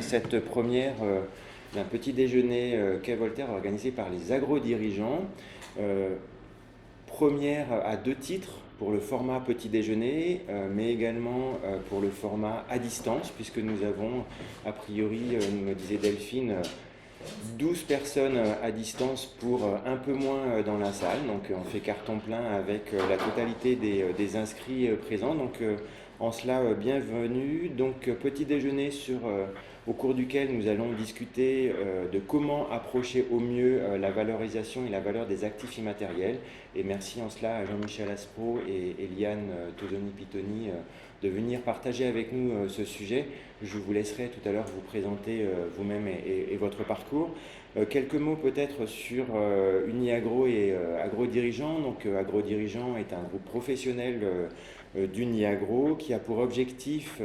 cette première d'un petit déjeuner Quai Voltaire organisé par les agro-dirigeants. Première à 2 titres pour le format petit déjeuner, mais également pour le format à distance, puisque nous avons, a priori, me disait Delphine, 12 personnes à distance pour un peu moins dans la salle. Donc on fait carton plein avec la totalité des inscrits présents. Donc en cela, bienvenue. Donc petit déjeuner au cours duquel nous allons discuter de comment approcher au mieux la valorisation et la valeur des actifs immatériels. Et merci en cela à Jean-Michel Aspro et Eliane Tosoni-Pitoni de venir partager avec nous ce sujet. Je vous laisserai tout à l'heure vous présenter vous-même et votre parcours. Quelques mots peut-être sur Uniagro et Agro-Dirigeants. Donc Agro-Dirigeants est un groupe professionnel d'Uniagro qui a pour objectif,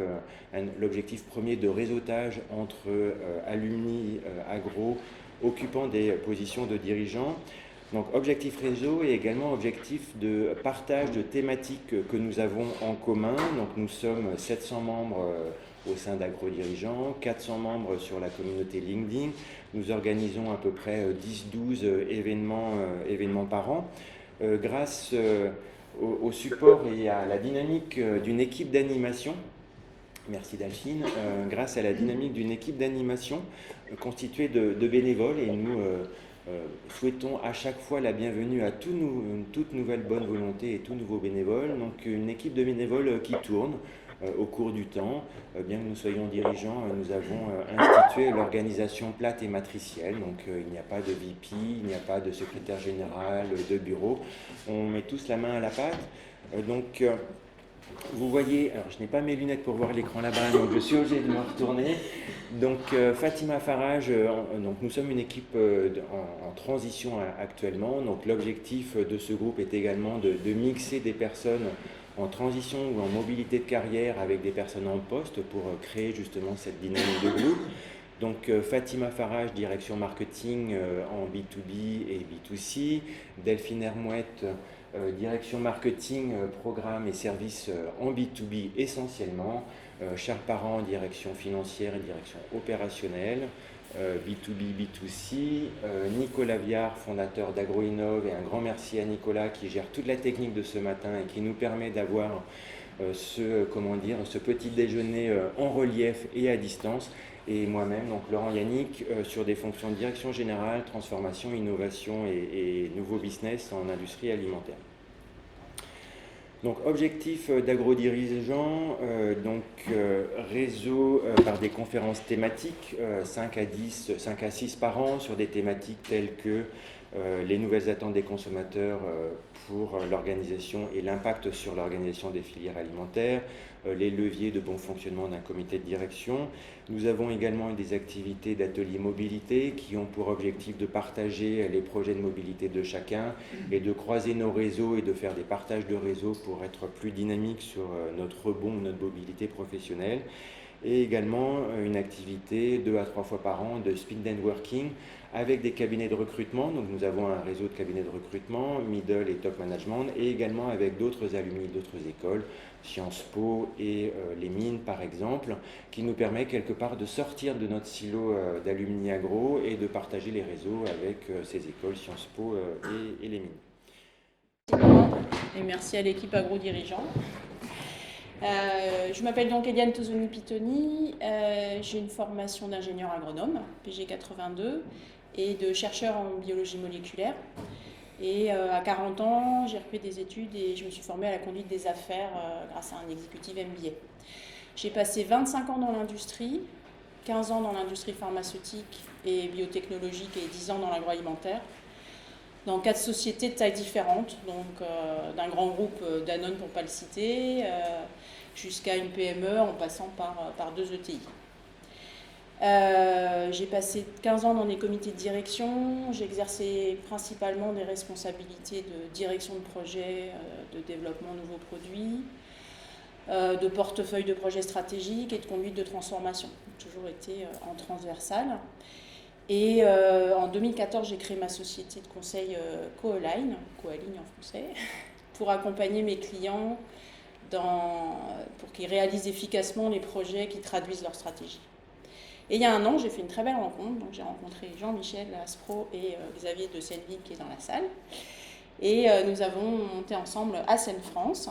l'objectif premier de réseautage entre alumni agro occupant des positions de dirigeants. Donc objectif réseau et également objectif de partage de thématiques que nous avons en commun. Donc nous sommes 700 membres au sein d'Agro-Dirigeants, 400 membres sur la communauté LinkedIn. Nous organisons à peu près 10-12 événements par an. Grâce au support et à la dynamique d'une équipe d'animation, merci Delphine, grâce à la dynamique d'une équipe d'animation constituée de bénévoles, et nous souhaitons à chaque fois la bienvenue à toute nouvelle bonne volonté et tout nouveau bénévole. Donc une équipe de bénévoles qui tourne au cours du temps. Bien que nous soyons dirigeants, nous avons institué l'organisation plate et matricielle. Donc il n'y a pas de VP, il n'y a pas de secrétaire général, de bureau. On met tous la main à la pâte. Donc vous voyez, alors je n'ai pas mes lunettes pour voir l'écran là-bas, donc je suis obligé de me retourner. Donc Fatima Farage, donc nous sommes une équipe en transition actuellement. Donc l'objectif de ce groupe est également de mixer des personnes en transition ou en mobilité de carrière avec des personnes en poste pour créer justement cette dynamique de groupe. Donc Fatima Farage, direction marketing en B2B et B2C. Delphine Hermouette, direction marketing, programme et services en B2B essentiellement. Charles Parent, direction financière et direction opérationnelle. B2B, B2C. Nicolas Viard, fondateur d'AgroInnov, et un grand merci à Nicolas qui gère toute la technique de ce matin et qui nous permet d'avoir ce petit déjeuner en relief et à distance. Et moi-même, donc Laurent Yannick, sur des fonctions de direction générale, transformation, innovation et nouveaux business en industrie alimentaire. Donc objectif d'Agro-Dirigeants, réseau par des conférences thématiques, 5 à 6 par an sur des thématiques telles que les nouvelles attentes des consommateurs pour l'organisation et l'impact sur l'organisation des filières alimentaires, les leviers de bon fonctionnement d'un comité de direction. Nous avons également des activités d'ateliers mobilité qui ont pour objectif de partager les projets de mobilité de chacun et de croiser nos réseaux et de faire des partages de réseaux pour être plus dynamique sur notre rebond, notre mobilité professionnelle. Et également une activité 2 à 3 fois par an de speed networking avec des cabinets de recrutement. Donc nous avons un réseau de cabinets de recrutement, middle et top management, et également avec d'autres alumni d'autres écoles, Sciences Po et les mines par exemple, qui nous permet quelque part de sortir de notre silo d'alumni agro et de partager les réseaux avec ces écoles, Sciences Po et les mines. Et merci à l'équipe agro-dirigeant. Je m'appelle donc Eliane Tosoni-Pitoni, j'ai une formation d'ingénieur agronome, PG 82, et de chercheur en biologie moléculaire. Et à 40 ans, j'ai repris des études et je me suis formée à la conduite des affaires grâce à un exécutif MBA. J'ai passé 25 ans dans l'industrie, 15 ans dans l'industrie pharmaceutique et biotechnologique et 10 ans dans l'agroalimentaire, dans 4 sociétés de tailles différentes, donc d'un grand groupe Danone pour ne pas le citer, jusqu'à une PME en passant par 2 ETI. J'ai passé 15 ans dans des comités de direction, j'ai exercé principalement des responsabilités de direction de projet, de développement de nouveaux produits, de portefeuille de projets stratégiques et de conduite de transformation. J'ai toujours été en transversal. Et en 2014, j'ai créé ma société de conseil Coalign en français, pour accompagner mes clients pour qu'ils réalisent efficacement les projets qui traduisent leur stratégie. Et il y a un an, j'ai fait une très belle rencontre. Donc j'ai rencontré Jean-Michel Aspro et Xavier de Senneville qui est dans la salle. Et nous avons monté ensemble ASEN France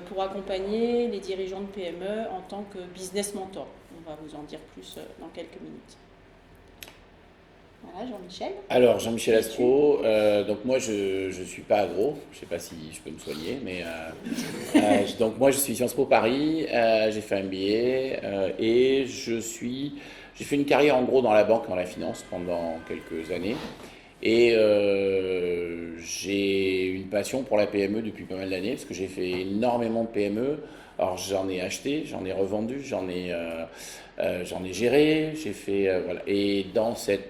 pour accompagner les dirigeants de PME en tant que business mentor. On va vous en dire plus dans quelques minutes. Voilà, Jean-Michel. Alors, Jean-Michel Aspro, donc moi je ne suis pas agro, je ne sais pas si je peux me soigner, mais donc moi je suis Sciences Po Paris, j'ai fait un MBA et j'ai fait une carrière en gros dans la banque, dans la finance pendant quelques années. Et j'ai une passion pour la PME depuis pas mal d'années parce que j'ai fait énormément de PME. Alors j'en ai acheté, j'en ai revendu, j'en ai géré, j'ai fait voilà. Et dans cette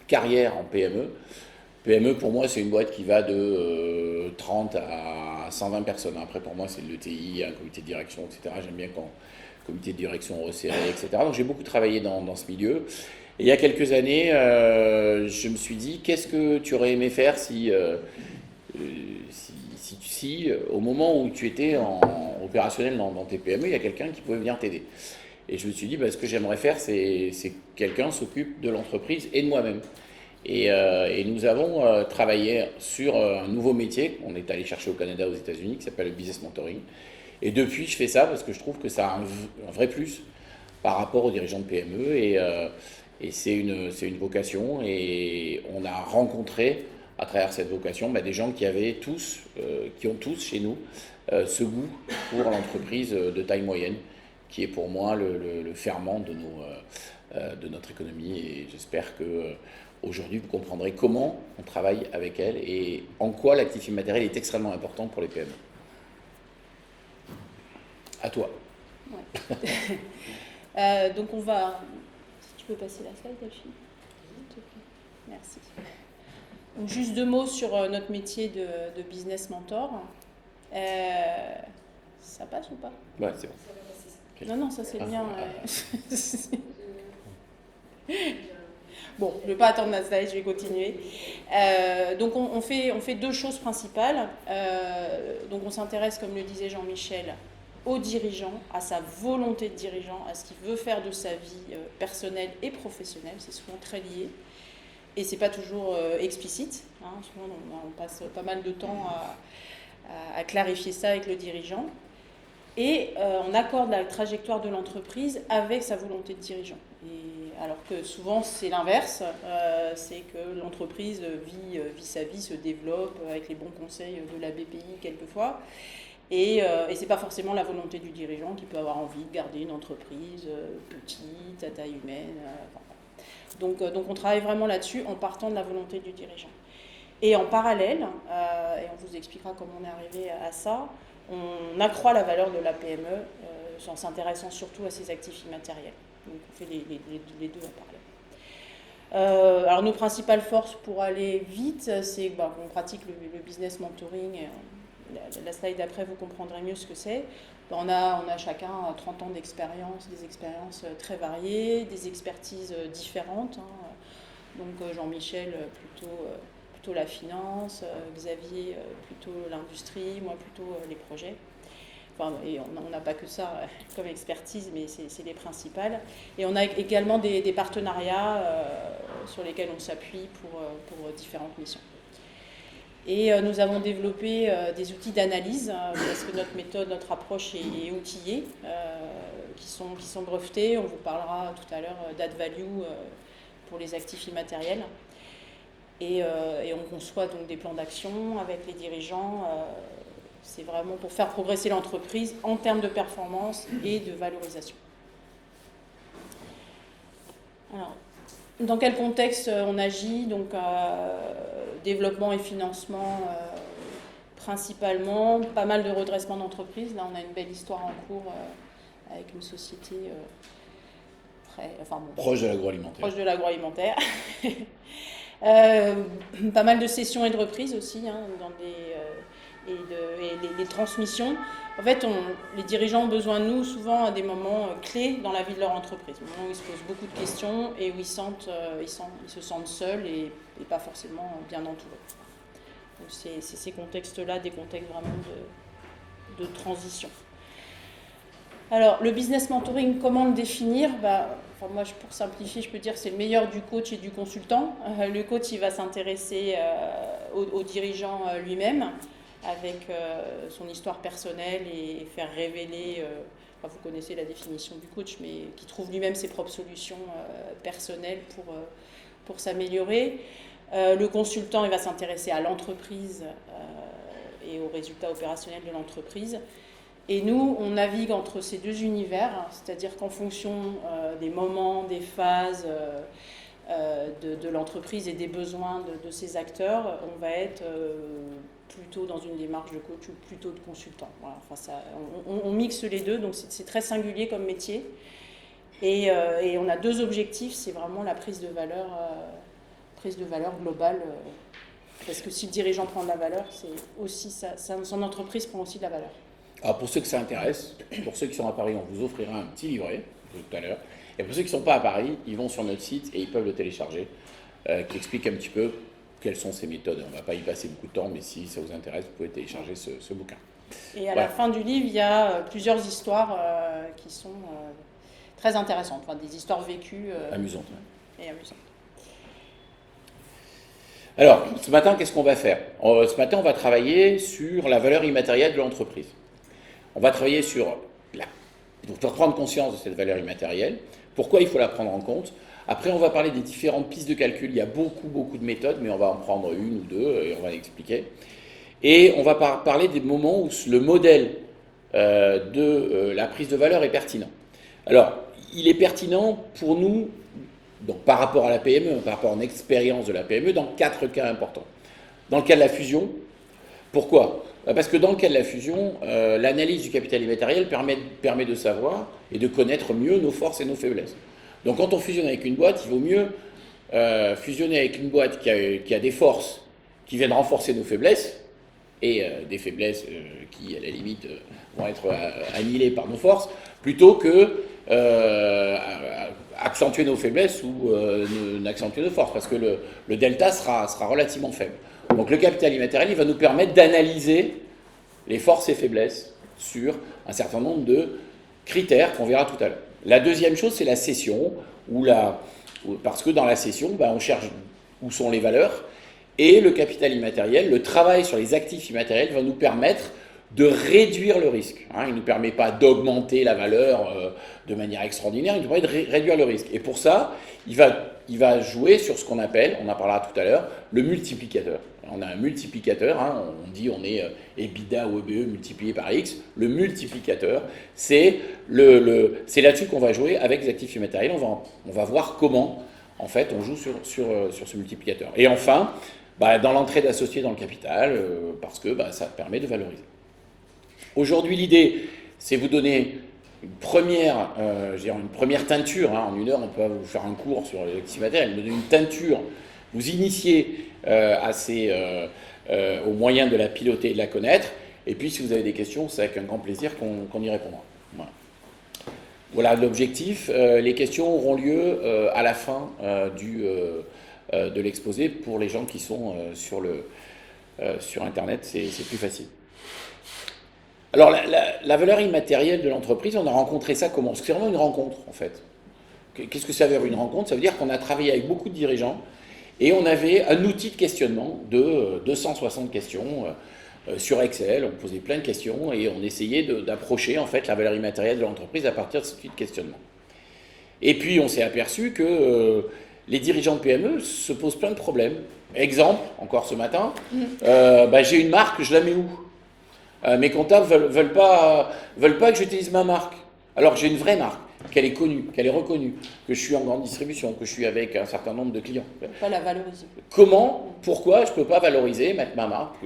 carrière en PME pour moi c'est une boîte qui va de 30 à 120 personnes. Après pour moi c'est le l'ETI, un comité de direction, etc. J'aime bien quand comité de direction resserré, etc. Donc j'ai beaucoup travaillé dans ce milieu. Et il y a quelques années, je me suis dit, qu'est-ce que tu aurais aimé faire si au moment où tu étais opérationnel dans tes PME, il y a quelqu'un qui pouvait venir t'aider. Et je me suis dit, ce que j'aimerais faire, c'est quelqu'un s'occupe de l'entreprise et de moi-même. Et nous avons travaillé sur un nouveau métier qu'on est allé chercher au Canada, aux États-Unis, qui s'appelle le business mentoring. Et depuis, je fais ça parce que je trouve que ça a un vrai plus par rapport aux dirigeants de PME. Et c'est une vocation. Et on a rencontré, à travers cette vocation, des gens qui ont tous chez nous ce goût pour l'entreprise de taille moyenne, qui est pour moi le ferment de notre économie. Et j'espère que aujourd'hui, vous comprendrez comment on travaille avec elle et en quoi l'actif immatériel est extrêmement important pour les PME. À toi. Ouais. Donc on va... Si tu peux passer la slide, Delphine. Merci. Donc juste 2 mots sur notre métier de business mentor. Ça passe ou pas? Ouais, c'est bon. Okay. Non, ça c'est bien. Bon, je ne vais pas attendre ma slide, je vais continuer. Donc on fait 2 choses principales. Donc on s'intéresse, comme le disait Jean-Michel, au dirigeant, à sa volonté de dirigeant, à ce qu'il veut faire de sa vie personnelle et professionnelle. C'est souvent très lié. Et ce n'est pas toujours explicite. Souvent on passe pas mal de temps à clarifier ça avec le dirigeant. Et on accorde la trajectoire de l'entreprise avec sa volonté de dirigeant. Et alors que souvent c'est l'inverse, c'est que l'entreprise vit sa vie, se développe avec les bons conseils de la BPI quelquefois. Et ce n'est pas forcément la volonté du dirigeant qui peut avoir envie de garder une entreprise petite, à taille humaine. Donc on travaille vraiment là-dessus en partant de la volonté du dirigeant. Et en parallèle, et on vous expliquera comment on est arrivé à ça, on accroît la valeur de la PME en s'intéressant surtout à ses actifs immatériels. Donc on fait les deux en parallèle. Alors nos principales forces pour aller vite, c'est qu'on pratique le business mentoring. La slide d'après, vous comprendrez mieux ce que c'est. On a chacun 30 ans d'expérience, des expériences très variées, des expertises différentes. Donc Jean-Michel plutôt la finance, Xavier plutôt l'industrie, moi plutôt les projets. Et on n'a pas que ça comme expertise, mais c'est les principales. Et on a également des partenariats sur lesquels on s'appuie pour différentes missions. Et nous avons développé des outils d'analyse, parce que notre méthode, notre approche est outillée, qui sont brevetés. On vous parlera tout à l'heure d'add value pour les actifs immatériels. Et on conçoit donc des plans d'action avec les dirigeants. C'est vraiment pour faire progresser l'entreprise en termes de performance et de valorisation. Alors, dans quel contexte on agit? Donc, développement et financement principalement, pas mal de redressement d'entreprise. Là, on a une belle histoire en cours avec une société proche de l'agroalimentaire. Proche de l'agroalimentaire. Pas mal de cessions et de reprises aussi, dans les transmissions. En fait, les dirigeants ont besoin de nous souvent à des moments clés dans la vie de leur entreprise, au moment où ils se posent beaucoup de questions et où ils se sentent seuls et pas forcément bien entourés. Donc c'est ces contextes-là, des contextes vraiment de transition. Alors, le business mentoring, comment le définir? Enfin, moi, pour simplifier, je peux dire que c'est le meilleur du coach et du consultant. Le coach, il va s'intéresser au dirigeant lui-même, avec son histoire personnelle et faire révéler, enfin, vous connaissez la définition du coach, mais qui trouve lui-même ses propres solutions personnelles pour s'améliorer. Le consultant, il va s'intéresser à l'entreprise et aux résultats opérationnels de l'entreprise. Et nous, on navigue entre ces deux univers, c'est-à-dire qu'en fonction des moments, des phases de l'entreprise et des besoins de ces acteurs, on va être plutôt dans une démarche de coach ou plutôt de consultant. Voilà, enfin, on mixe les deux, donc c'est très singulier comme métier. Et on a deux objectifs, c'est vraiment la prise de valeur globale. Parce que si le dirigeant prend de la valeur, c'est aussi son entreprise prend aussi de la valeur. Alors pour ceux que ça intéresse, pour ceux qui sont à Paris, on vous offrira un petit livret tout à l'heure. Et pour ceux qui ne sont pas à Paris, ils vont sur notre site et ils peuvent le télécharger, qui explique un petit peu quelles sont ces méthodes. On ne va pas y passer beaucoup de temps, mais si ça vous intéresse, vous pouvez télécharger ce bouquin. Et à la fin du livre, il y a plusieurs histoires qui sont très intéressantes, enfin, des histoires vécues. Amusantes. Et amusantes. Alors, ce matin, qu'est-ce qu'on va faire ? Ce matin, on va travailler sur la valeur immatérielle de l'entreprise. On va travailler pour prendre conscience de cette valeur immatérielle, pourquoi il faut la prendre en compte. Après, on va parler des différentes pistes de calcul. Il y a beaucoup de méthodes, mais on va en prendre une ou deux et on va l'expliquer. Et on va parler des moments où le modèle de la prise de valeur est pertinent. Alors, il est pertinent pour nous, donc par rapport à la PME, par rapport à une expérience de la PME, dans 4 cas importants. Dans le cas de la fusion, pourquoi ? Parce que dans le cas de la fusion, l'analyse du capital immatériel permet de savoir et de connaître mieux nos forces et nos faiblesses. Donc quand on fusionne avec une boîte, il vaut mieux fusionner avec une boîte qui a des forces qui viennent renforcer nos faiblesses, et des faiblesses qui, à la limite, vont être annihilées par nos forces, plutôt que accentuer nos faiblesses ou n'accentuer nos forces, parce que le delta sera relativement faible. Donc le capital immatériel, il va nous permettre d'analyser les forces et faiblesses sur un certain nombre de critères qu'on verra tout à l'heure. La deuxième chose, c'est la cession, parce que dans la cession, on cherche où sont les valeurs, et le capital immatériel, le travail sur les actifs immatériels va nous permettre de réduire le risque. Il ne nous permet pas d'augmenter la valeur de manière extraordinaire, il nous permet de réduire le risque. Et pour ça, il va jouer sur ce qu'on appelle, on en parlera tout à l'heure, le multiplicateur. On a un multiplicateur, on dit on est EBITDA ou EBE multiplié par X. Le multiplicateur, c'est là-dessus qu'on va jouer avec les actifs immatériels. On va voir comment, en fait, on joue sur ce multiplicateur. Et enfin, dans l'entrée d'associés dans le capital, parce que ça permet de valoriser. Aujourd'hui, l'idée, c'est vous donner une première teinture. En 1 heure, on peut vous faire un cours sur les actifs immatériels, donner une teinture, vous initier au moyen de la piloter et de la connaître. Et puis, si vous avez des questions, c'est avec un grand plaisir qu'on y répondra. Voilà l'objectif. Les questions auront lieu à la fin de l'exposé. Pour les gens qui sont sur Internet, c'est plus facile. Alors, la valeur immatérielle de l'entreprise, on a rencontré ça comment ? C'est vraiment une rencontre, en fait. Qu'est-ce que ça veut dire une rencontre ? Ça veut dire qu'on a travaillé avec beaucoup de dirigeants et on avait un outil de questionnement de 260 questions sur Excel. On posait plein de questions et on essayait d'approcher, en fait, la valeur immatérielle de l'entreprise à partir de ce outil de questionnement. Et puis, on s'est aperçu que les dirigeants de PME se posent plein de problèmes. Exemple, encore ce matin, j'ai une marque, je la mets où ? Mes comptables veulent pas que j'utilise ma marque. Alors j'ai une vraie marque, qu'elle est connue, qu'elle est reconnue, que je suis en grande distribution, que je suis avec un certain nombre de clients. On ne peut pas la valoriser. Pourquoi je ne peux pas valoriser, mettre ma marque ?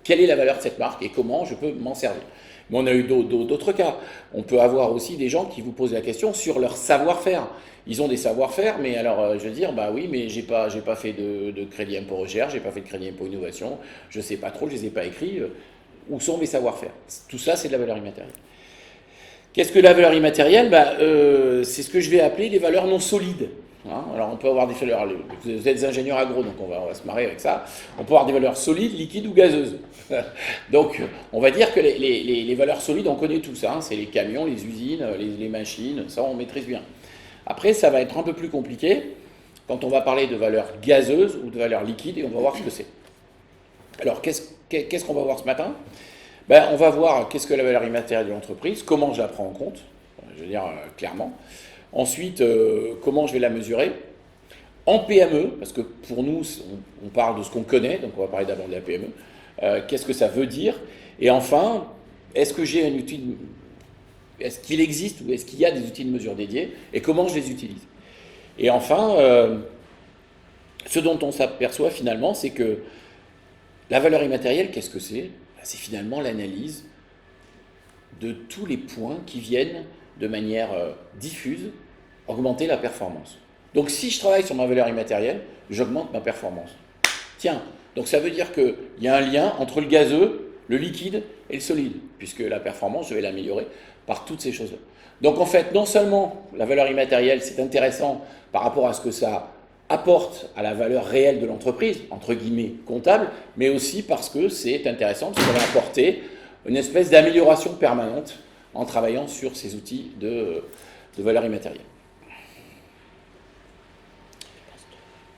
Quelle est la valeur de cette marque et comment je peux m'en servir ? Mais on a eu d'autres cas. On peut avoir aussi des gens qui vous posent la question sur leur savoir-faire. Ils ont des savoir-faire, mais alors je veux dire, oui, mais j'ai pas fait de crédit impôt recherche, j'ai pas fait de crédit impôt innovation, je sais pas trop, je les ai pas écrits. Où sont mes savoir-faire ? Tout ça, c'est de la valeur immatérielle. Qu'est-ce que la valeur immatérielle ? C'est ce que je vais appeler les valeurs non solides. Alors, on peut avoir des valeurs... Vous êtes ingénieur agro, donc on va se marrer avec ça. On peut avoir des valeurs solides, liquides ou gazeuses. Donc, on va dire que les valeurs solides, on connaît tout ça. C'est les camions, les usines, les machines, ça, on maîtrise bien. Après, ça va être un peu plus compliqué quand on va parler de valeur gazeuse ou de valeur liquide, et on va voir ce que c'est. Alors, qu'est-ce qu'on va voir ce matin? Ben, on va voir qu'est-ce que la valeur immatérielle de l'entreprise, comment je la prends en compte, je veux dire clairement. Ensuite, comment je vais la mesurer. En PME, parce que pour nous, on parle de ce qu'on connaît, donc on va parler d'abord de la PME. Qu'est-ce que ça veut dire? Et enfin, est-ce que j'ai un outil, est-ce qu'il existe ou est-ce qu'il y a des outils de mesure dédiés et comment je les utilise? Et enfin, ce dont on s'aperçoit finalement, c'est que la valeur immatérielle, qu'est-ce que c'est? C'est finalement l'analyse de tous les points qui viennent de manière diffuse augmenter la performance. Donc si je travaille sur ma valeur immatérielle, j'augmente ma performance. Tiens, donc ça veut dire qu'il y a un lien entre le gazeux, le liquide et le solide, puisque la performance, je vais l'améliorer par toutes ces choses-là. Donc en fait, non seulement la valeur immatérielle, c'est intéressant par rapport à ce que ça apporte à la valeur réelle de l'entreprise, entre guillemets comptable, mais aussi parce que c'est intéressant, parce que ça va apporter une espèce d'amélioration permanente en travaillant sur ces outils de valeur immatérielle.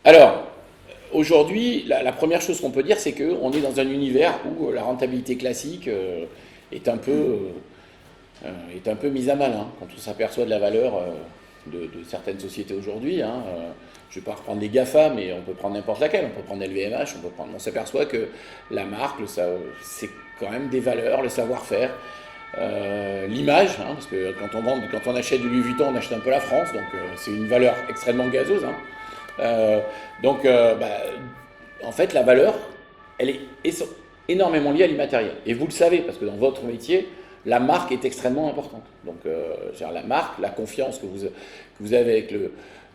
Alors, aujourd'hui, la première chose qu'on peut dire, c'est qu'on est dans un univers où la rentabilité classique est un peu mise à mal, hein, quand on s'aperçoit de la valeur de certaines sociétés aujourd'hui. Hein, je ne vais pas reprendre les GAFA, mais on peut prendre n'importe laquelle. On peut prendre LVMH, on s'aperçoit que la marque, c'est quand même des valeurs, le savoir-faire, l'image, hein, parce que quand on achète du Louis Vuitton, on achète un peu la France, donc c'est une valeur extrêmement gazeuse. Hein. En fait, la valeur, elle est énormément liée à l'immatériel. Et vous le savez, parce que dans votre métier, la marque est extrêmement importante. Donc, la marque, la confiance que vous avez avec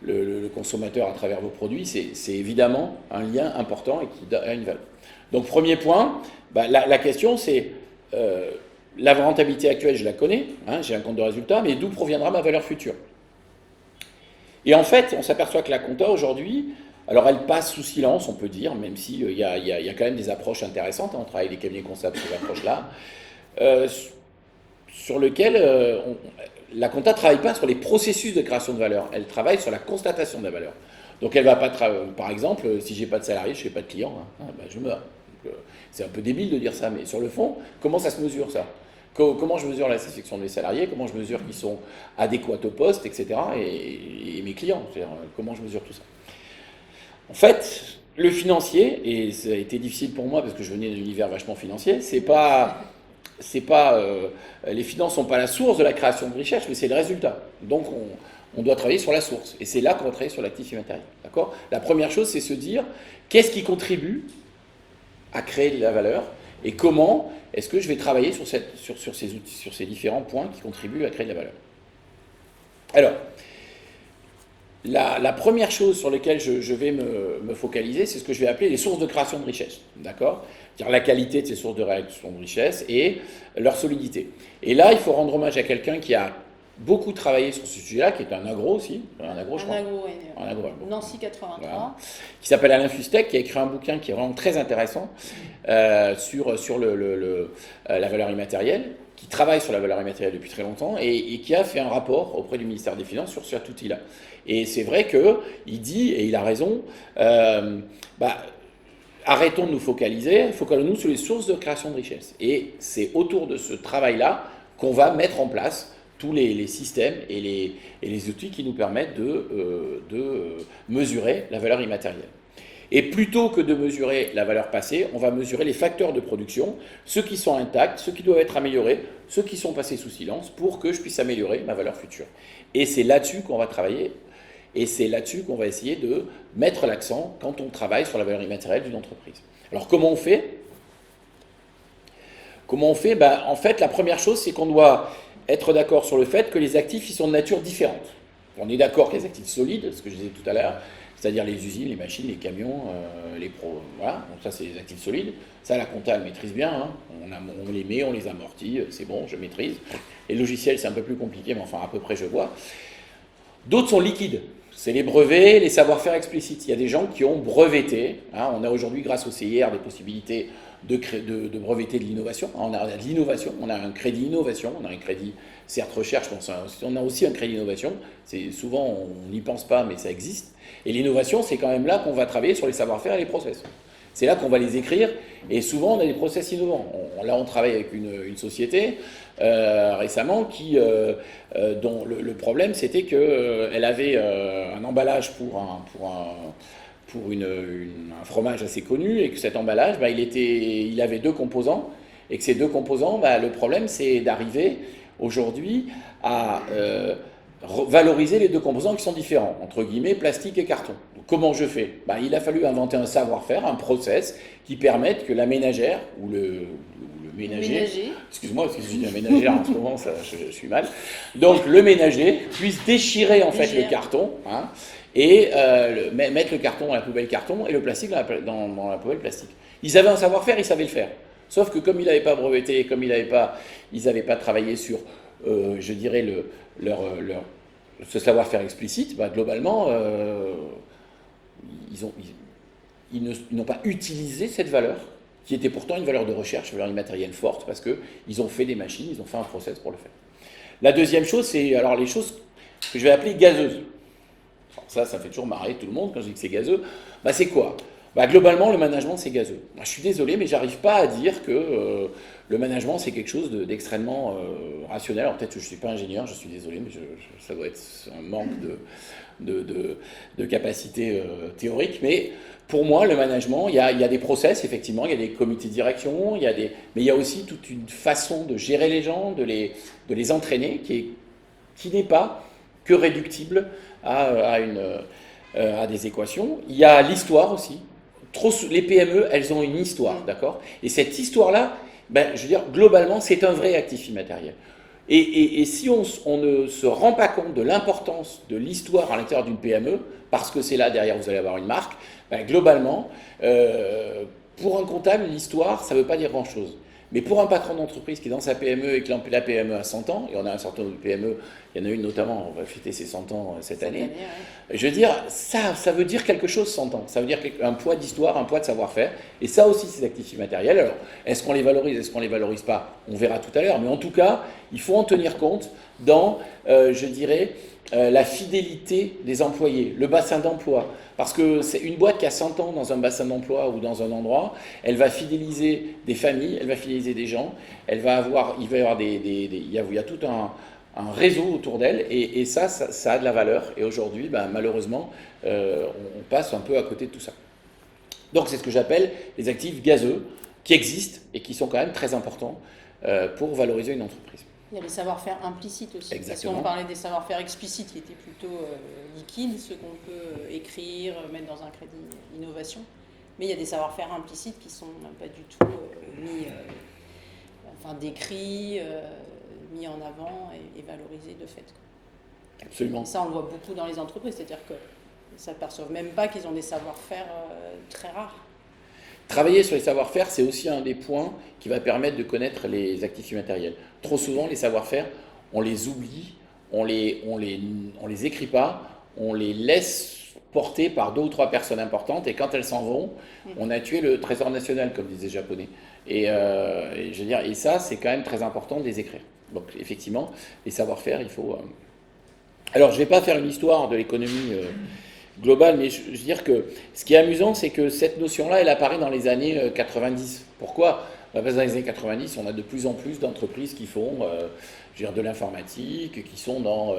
le consommateur à travers vos produits, c'est évidemment un lien important et qui a une valeur. Donc, premier point, la question c'est, la rentabilité actuelle, je la connais, hein, j'ai un compte de résultat, mais d'où proviendra ma valeur future? Et en fait, on s'aperçoit que la compta aujourd'hui, alors elle passe sous silence, on peut dire, même s'il y a quand même des approches intéressantes, hein, on travaille avec des cabinets comptables sur ces approches-là, sur lequel la compta ne travaille pas sur les processus de création de valeur, elle travaille sur la constatation de la valeur. Donc elle ne va pas par exemple, si j'ai pas de salarié, je n'ai pas de client, hein, je meurs. C'est un peu débile de dire ça, mais sur le fond, comment ça se mesure ça? Comment je mesure la satisfaction de mes salariés, comment je mesure qu'ils sont adéquats au poste, etc. et mes clients, c'est-à-dire comment je mesure tout ça. En fait, le financier, et ça a été difficile pour moi parce que je venais d'un univers vachement financier, les finances ne sont pas la source de la création de richesse, mais c'est le résultat. Donc on doit travailler sur la source, et c'est là qu'on va travailler sur l'actif immatériel. D'accord ? La première chose, c'est se dire qu'est-ce qui contribue à créer de la valeur, et comment est-ce que je vais travailler sur ces outils, sur ces différents points qui contribuent à créer de la valeur. Alors, la première chose sur laquelle je vais me focaliser, c'est ce que je vais appeler les sources de création de richesse. D'accord ? C'est-à-dire la qualité de ces sources de création de richesse et leur solidité. Et là, il faut rendre hommage à quelqu'un qui a beaucoup travaillé sur ce sujet-là, qui est un agro aussi, je crois. Un agro, Nancy 83. Voilà. Qui s'appelle Alain Fustec, qui a écrit un bouquin qui est vraiment très intéressant sur la valeur immatérielle, qui travaille sur la valeur immatérielle depuis très longtemps et qui a fait un rapport auprès du ministère des Finances sur cet outil-là. Et c'est vrai qu'il dit, et il a raison, arrêtons de nous focalisons-nous sur les sources de création de richesse. Et c'est autour de ce travail-là qu'on va mettre en place tous les systèmes et les outils qui nous permettent de mesurer la valeur immatérielle. Et plutôt que de mesurer la valeur passée, on va mesurer les facteurs de production, ceux qui sont intacts, ceux qui doivent être améliorés, ceux qui sont passés sous silence, pour que je puisse améliorer ma valeur future. Et c'est là-dessus qu'on va travailler, et c'est là-dessus qu'on va essayer de mettre l'accent quand on travaille sur la valeur immatérielle d'une entreprise. Alors comment on fait ? En fait, la première chose, c'est qu'on doit être d'accord sur le fait que les actifs, ils sont de nature différente. On est d'accord que les actifs solides, ce que je disais tout à l'heure, c'est-à-dire les usines, les machines, les camions, voilà, donc ça c'est les actifs solides. Ça, la compta, elle maîtrise bien, hein. On les met, on les amortit, c'est bon, je maîtrise. Les logiciels, c'est un peu plus compliqué, mais enfin, à peu près, je vois. D'autres sont liquides. c'est les brevets, les savoir-faire explicites. Il y a des gens qui ont breveté. Hein, on a aujourd'hui, grâce au CIR, des possibilités de breveter de l'innovation. On a de l'innovation, on a un crédit innovation, on a un crédit, certes recherche, on a aussi un crédit innovation. Souvent, on n'y pense pas, mais ça existe. Et l'innovation, c'est quand même là qu'on va travailler sur les savoir-faire et les process. C'est là qu'on va les écrire, et souvent on a des process innovants. Là, on travaille avec une société récemment dont le problème c'était qu'elle avait un emballage pour un fromage assez connu, et que cet emballage, il avait 2 composants, et que ces 2 composants, le problème c'est d'arriver aujourd'hui à valoriser les 2 composants qui sont différents, entre guillemets, plastique et carton. Donc, comment je fais ? Il a fallu inventer un savoir-faire, un process qui permette que la ménagère ou le ménager, excuse-moi parce que je dis la ménagère en ce moment, je suis mal, donc le ménager puisse déchirer en fait le carton, hein, et mettre le carton dans la poubelle carton et le plastique dans la poubelle plastique. Ils avaient un savoir-faire, ils savaient le faire. Sauf que comme ils n'avaient pas breveté, comme ils n'avaient pas travaillé sur, je dirais, ce savoir-faire explicite, globalement, ils n'ont pas utilisé cette valeur, qui était pourtant une valeur de recherche, une valeur immatérielle forte, parce qu'ils ont fait des machines, ils ont fait un process pour le faire. La deuxième chose, c'est alors les choses que je vais appeler gazeuses. Alors ça fait toujours marrer tout le monde quand je dis que c'est gazeux. C'est quoi ? Globalement, le management, c'est gazeux. Je suis désolé, mais j'arrive pas à dire que le management, c'est quelque chose d'extrêmement rationnel. Alors peut-être que je ne suis pas ingénieur, je suis désolé, mais ça doit être un manque de capacité théorique. Mais pour moi, le management, il y a des process, effectivement, il y a des comités de direction, mais il y a aussi toute une façon de gérer les gens, de les entraîner, qui n'est pas que réductible à des équations. Il y a l'histoire aussi. Les PME, elles ont une histoire, d'accord ? Et cette histoire-là, je veux dire, globalement, c'est un vrai actif immatériel. Et si on ne se rend pas compte de l'importance de l'histoire à l'intérieur d'une PME, parce que c'est là, derrière, vous allez avoir une marque, globalement, pour un comptable, l'histoire, ça ne veut pas dire grand-chose. Mais pour un patron d'entreprise qui est dans sa PME et que la PME a 100 ans, et on a un certain nombre de PME, il y en a une notamment, on va fêter ses 100 ans cette année, ouais. Je veux dire, ça veut dire quelque chose 100 ans. Ça veut dire un poids d'histoire, un poids de savoir-faire, et ça aussi c'est actifs immatériels. Alors, est-ce qu'on les valorise, est-ce qu'on les valorise pas ? On verra tout à l'heure, mais en tout cas, il faut en tenir compte dans, je dirais, la fidélité des employés, le bassin d'emploi. Parce que c'est une boîte qui a 100 ans dans un bassin d'emploi ou dans un endroit, elle va fidéliser des familles, elle va fidéliser des gens, il y a tout un réseau autour d'elle, et ça a de la valeur. Et aujourd'hui, malheureusement, on passe un peu à côté de tout ça. Donc c'est ce que j'appelle les actifs gazeux, qui existent et qui sont quand même très importants pour valoriser une entreprise. Il y a les savoir-faire implicites aussi. Exactement. Parce qu'on parlait des savoir-faire explicites qui étaient plutôt liquides, ceux qu'on peut écrire, mettre dans un crédit innovation. Mais il y a des savoir-faire implicites qui ne sont pas du tout décrits, mis en avant et valorisés de fait. Absolument. Et ça, on le voit beaucoup dans les entreprises, c'est-à-dire qu'ils ne s'aperçoivent même pas qu'ils ont des savoir-faire très rares. Travailler sur les savoir-faire, c'est aussi un des points qui va permettre de connaître les actifs immatériels. Trop souvent, les savoir-faire, on les oublie, on les écrit pas, on les laisse porter par 2 ou 3 personnes importantes, et quand elles s'en vont, on a tué le trésor national, comme disaient les Japonais. Et je veux dire, et ça, c'est quand même très important de les écrire. Donc, effectivement, les savoir-faire, il faut... Alors, je ne vais pas faire une histoire de l'économie globale, mais je veux dire que ce qui est amusant, c'est que cette notion-là, elle apparaît dans les années 90. Pourquoi ? Parce que dans les années 90, on a de plus en plus d'entreprises qui font de l'informatique, qui sont dans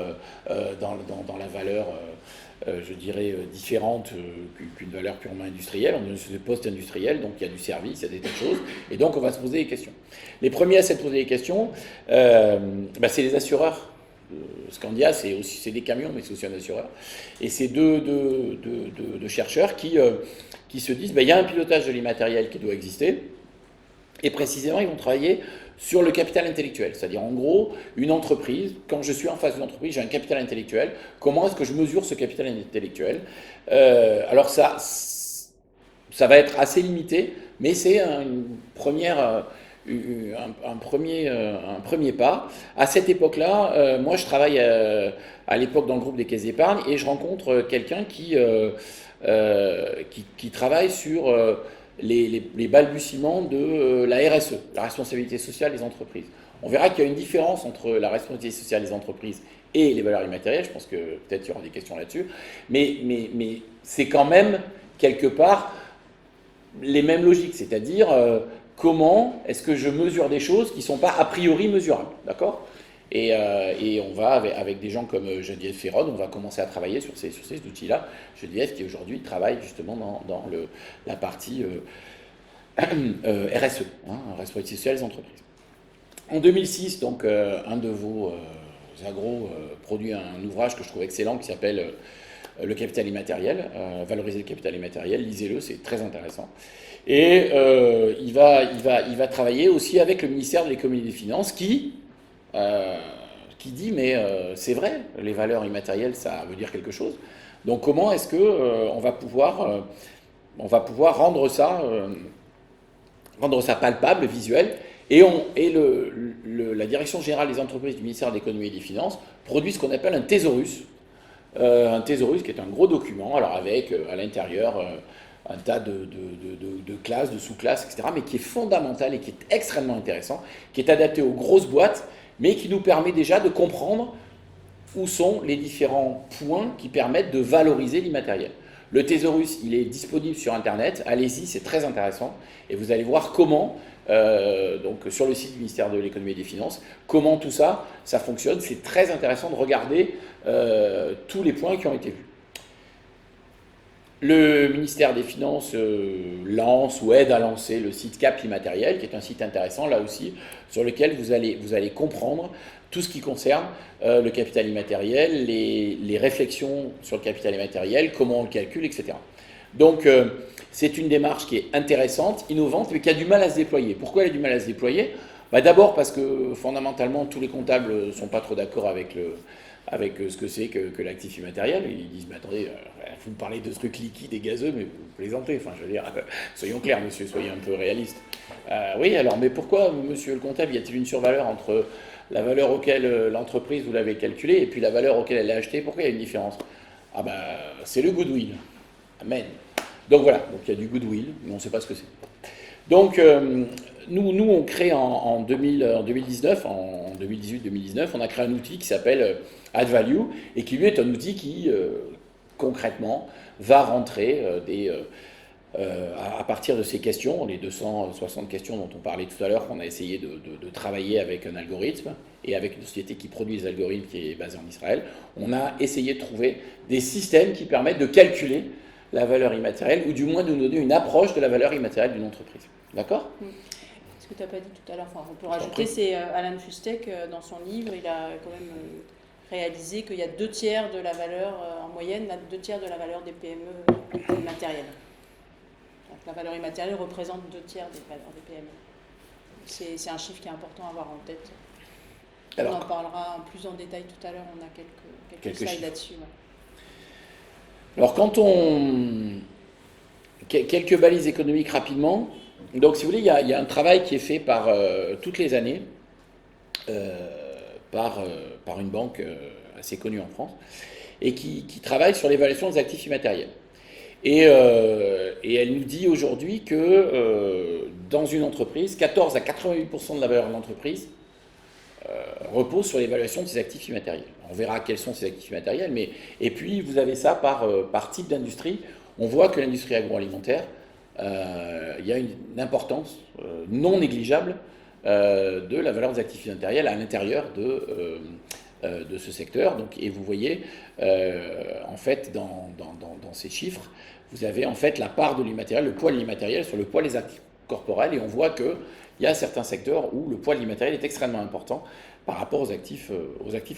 la valeur, je dirais, différente qu'une valeur purement industrielle. On est sur des postes industriels, donc il y a du service, il y a des tas de choses, et donc on va se poser des questions. Les premiers à se poser des questions, c'est les assureurs. Scandia, c'est des camions, mais c'est aussi un assureur. Et c'est deux chercheurs qui se disent, il y a un pilotage de l'immatériel qui doit exister, et précisément, ils vont travailler sur le capital intellectuel. C'est-à-dire, en gros, une entreprise, quand je suis en face d'une entreprise, j'ai un capital intellectuel. Comment est-ce que je mesure ce capital intellectuel ? Alors ça va être assez limité, mais c'est une première un premier pas. À cette époque-là, moi je travaille à l'époque dans le groupe des caisses d'épargne et je rencontre quelqu'un qui travaille sur les balbutiements de la RSE, la responsabilité sociale des entreprises. On verra qu'il y a une différence entre la responsabilité sociale des entreprises et les valeurs immatérielles. Je pense que peut-être il y aura des questions là-dessus. Mais c'est quand même, quelque part, les mêmes logiques. C'est-à-dire, comment est-ce que je mesure des choses qui ne sont pas a priori mesurables. D'accord ? Et on va, avec des gens comme Geneviève Ferron, on va commencer à travailler sur ces outils-là. Geneviève qui aujourd'hui travaille justement dans la partie RSE, responsabilité sociale des entreprises. En 2006, donc, un de vos agros produit un ouvrage que je trouve excellent qui s'appelle Le capital immatériel, valoriser le capital immatériel. Lisez-le, c'est très intéressant. Et il va travailler aussi avec le ministère de l'économie et des finances qui dit mais c'est vrai, les valeurs immatérielles, ça veut dire quelque chose. Donc comment est-ce que on va pouvoir rendre ça palpable, visuel, et la direction générale des entreprises du ministère de l'économie et des finances produit ce qu'on appelle un thésaurus. Un thésaurus qui est un gros document, alors avec à l'intérieur un tas de classes, de sous-classes, etc., mais qui est fondamental et qui est extrêmement intéressant, qui est adapté aux grosses boîtes, mais qui nous permet déjà de comprendre où sont les différents points qui permettent de valoriser l'immatériel. Le thésaurus, il est disponible sur Internet, allez-y, c'est très intéressant, et vous allez voir comment, donc sur le site du ministère de l'économie et des finances, comment tout ça, ça fonctionne. C'est très intéressant de regarder tous les points qui ont été vus. Le ministère des Finances lance ou aide à lancer le site Cap Immatériel, qui est un site intéressant, là aussi, sur lequel vous allez comprendre tout ce qui concerne le capital immatériel, les réflexions sur le capital immatériel, comment on le calcule, etc. Donc, c'est une démarche qui est intéressante, innovante, mais qui a du mal à se déployer. Pourquoi elle a du mal à se déployer ? D'abord parce que, fondamentalement, tous les comptables ne sont pas trop d'accord avec ce que c'est que l'actif immatériel. Ils disent, mais attendez, vous me parlez de trucs liquides et gazeux, mais vous plaisantez. Enfin, je veux dire, soyons clairs, monsieur, soyez un peu réaliste. Oui, alors, mais pourquoi, monsieur le comptable, y a-t-il une survaleur entre la valeur auquel l'entreprise, vous l'avez calculée, et puis la valeur auquel elle l'a achetée? Pourquoi il y a une différence? C'est le goodwill. Amen. Donc voilà, donc il y a du goodwill, mais on ne sait pas ce que c'est. Donc, nous, on crée en 2019, en 2018-2019, on a créé un outil qui s'appelle AddValue, et qui lui est un outil qui, concrètement, va rentrer à partir de ces questions, les 260 questions dont on parlait tout à l'heure, qu'on a essayé de travailler avec un algorithme, et avec une société qui produit des algorithmes qui est basée en Israël. On a essayé de trouver des systèmes qui permettent de calculer la valeur immatérielle, ou du moins de nous donner une approche de la valeur immatérielle d'une entreprise. D'accord ? Ce que tu n'as pas dit tout à l'heure, on peut rajouter, c'est Alan Fustek, dans son livre, il a quand même réalisé qu'il y a 2/3 de la valeur, en moyenne, 2/3 de la valeur des PME immatérielles. Donc la valeur immatérielle représente 2/3 des valeurs des PME. C'est un chiffre qui est important à avoir en tête. Alors, on en parlera plus en détail tout à l'heure, on a quelques slides là-dessus. Ouais. Alors, quelques balises économiques rapidement. Donc, si vous voulez, il y a un travail qui est fait par toutes les années par une banque assez connue en France et qui travaille sur l'évaluation des actifs immatériels. Et elle nous dit aujourd'hui que dans une entreprise, 14 à 88% de la valeur de l'entreprise repose sur l'évaluation de ces actifs immatériels. On verra quels sont ces actifs immatériels, et puis vous avez ça par type d'industrie. On voit que l'industrie agroalimentaire, il y a une importance non négligeable de la valeur des actifs immatériels à l'intérieur de ce secteur. Donc, et vous voyez, en fait, dans ces chiffres, vous avez en fait la part de l'immatériel, le poids de l'immatériel sur le poids des actifs corporels, et on voit qu'il y a certains secteurs où le poids de l'immatériel est extrêmement important par rapport aux actifs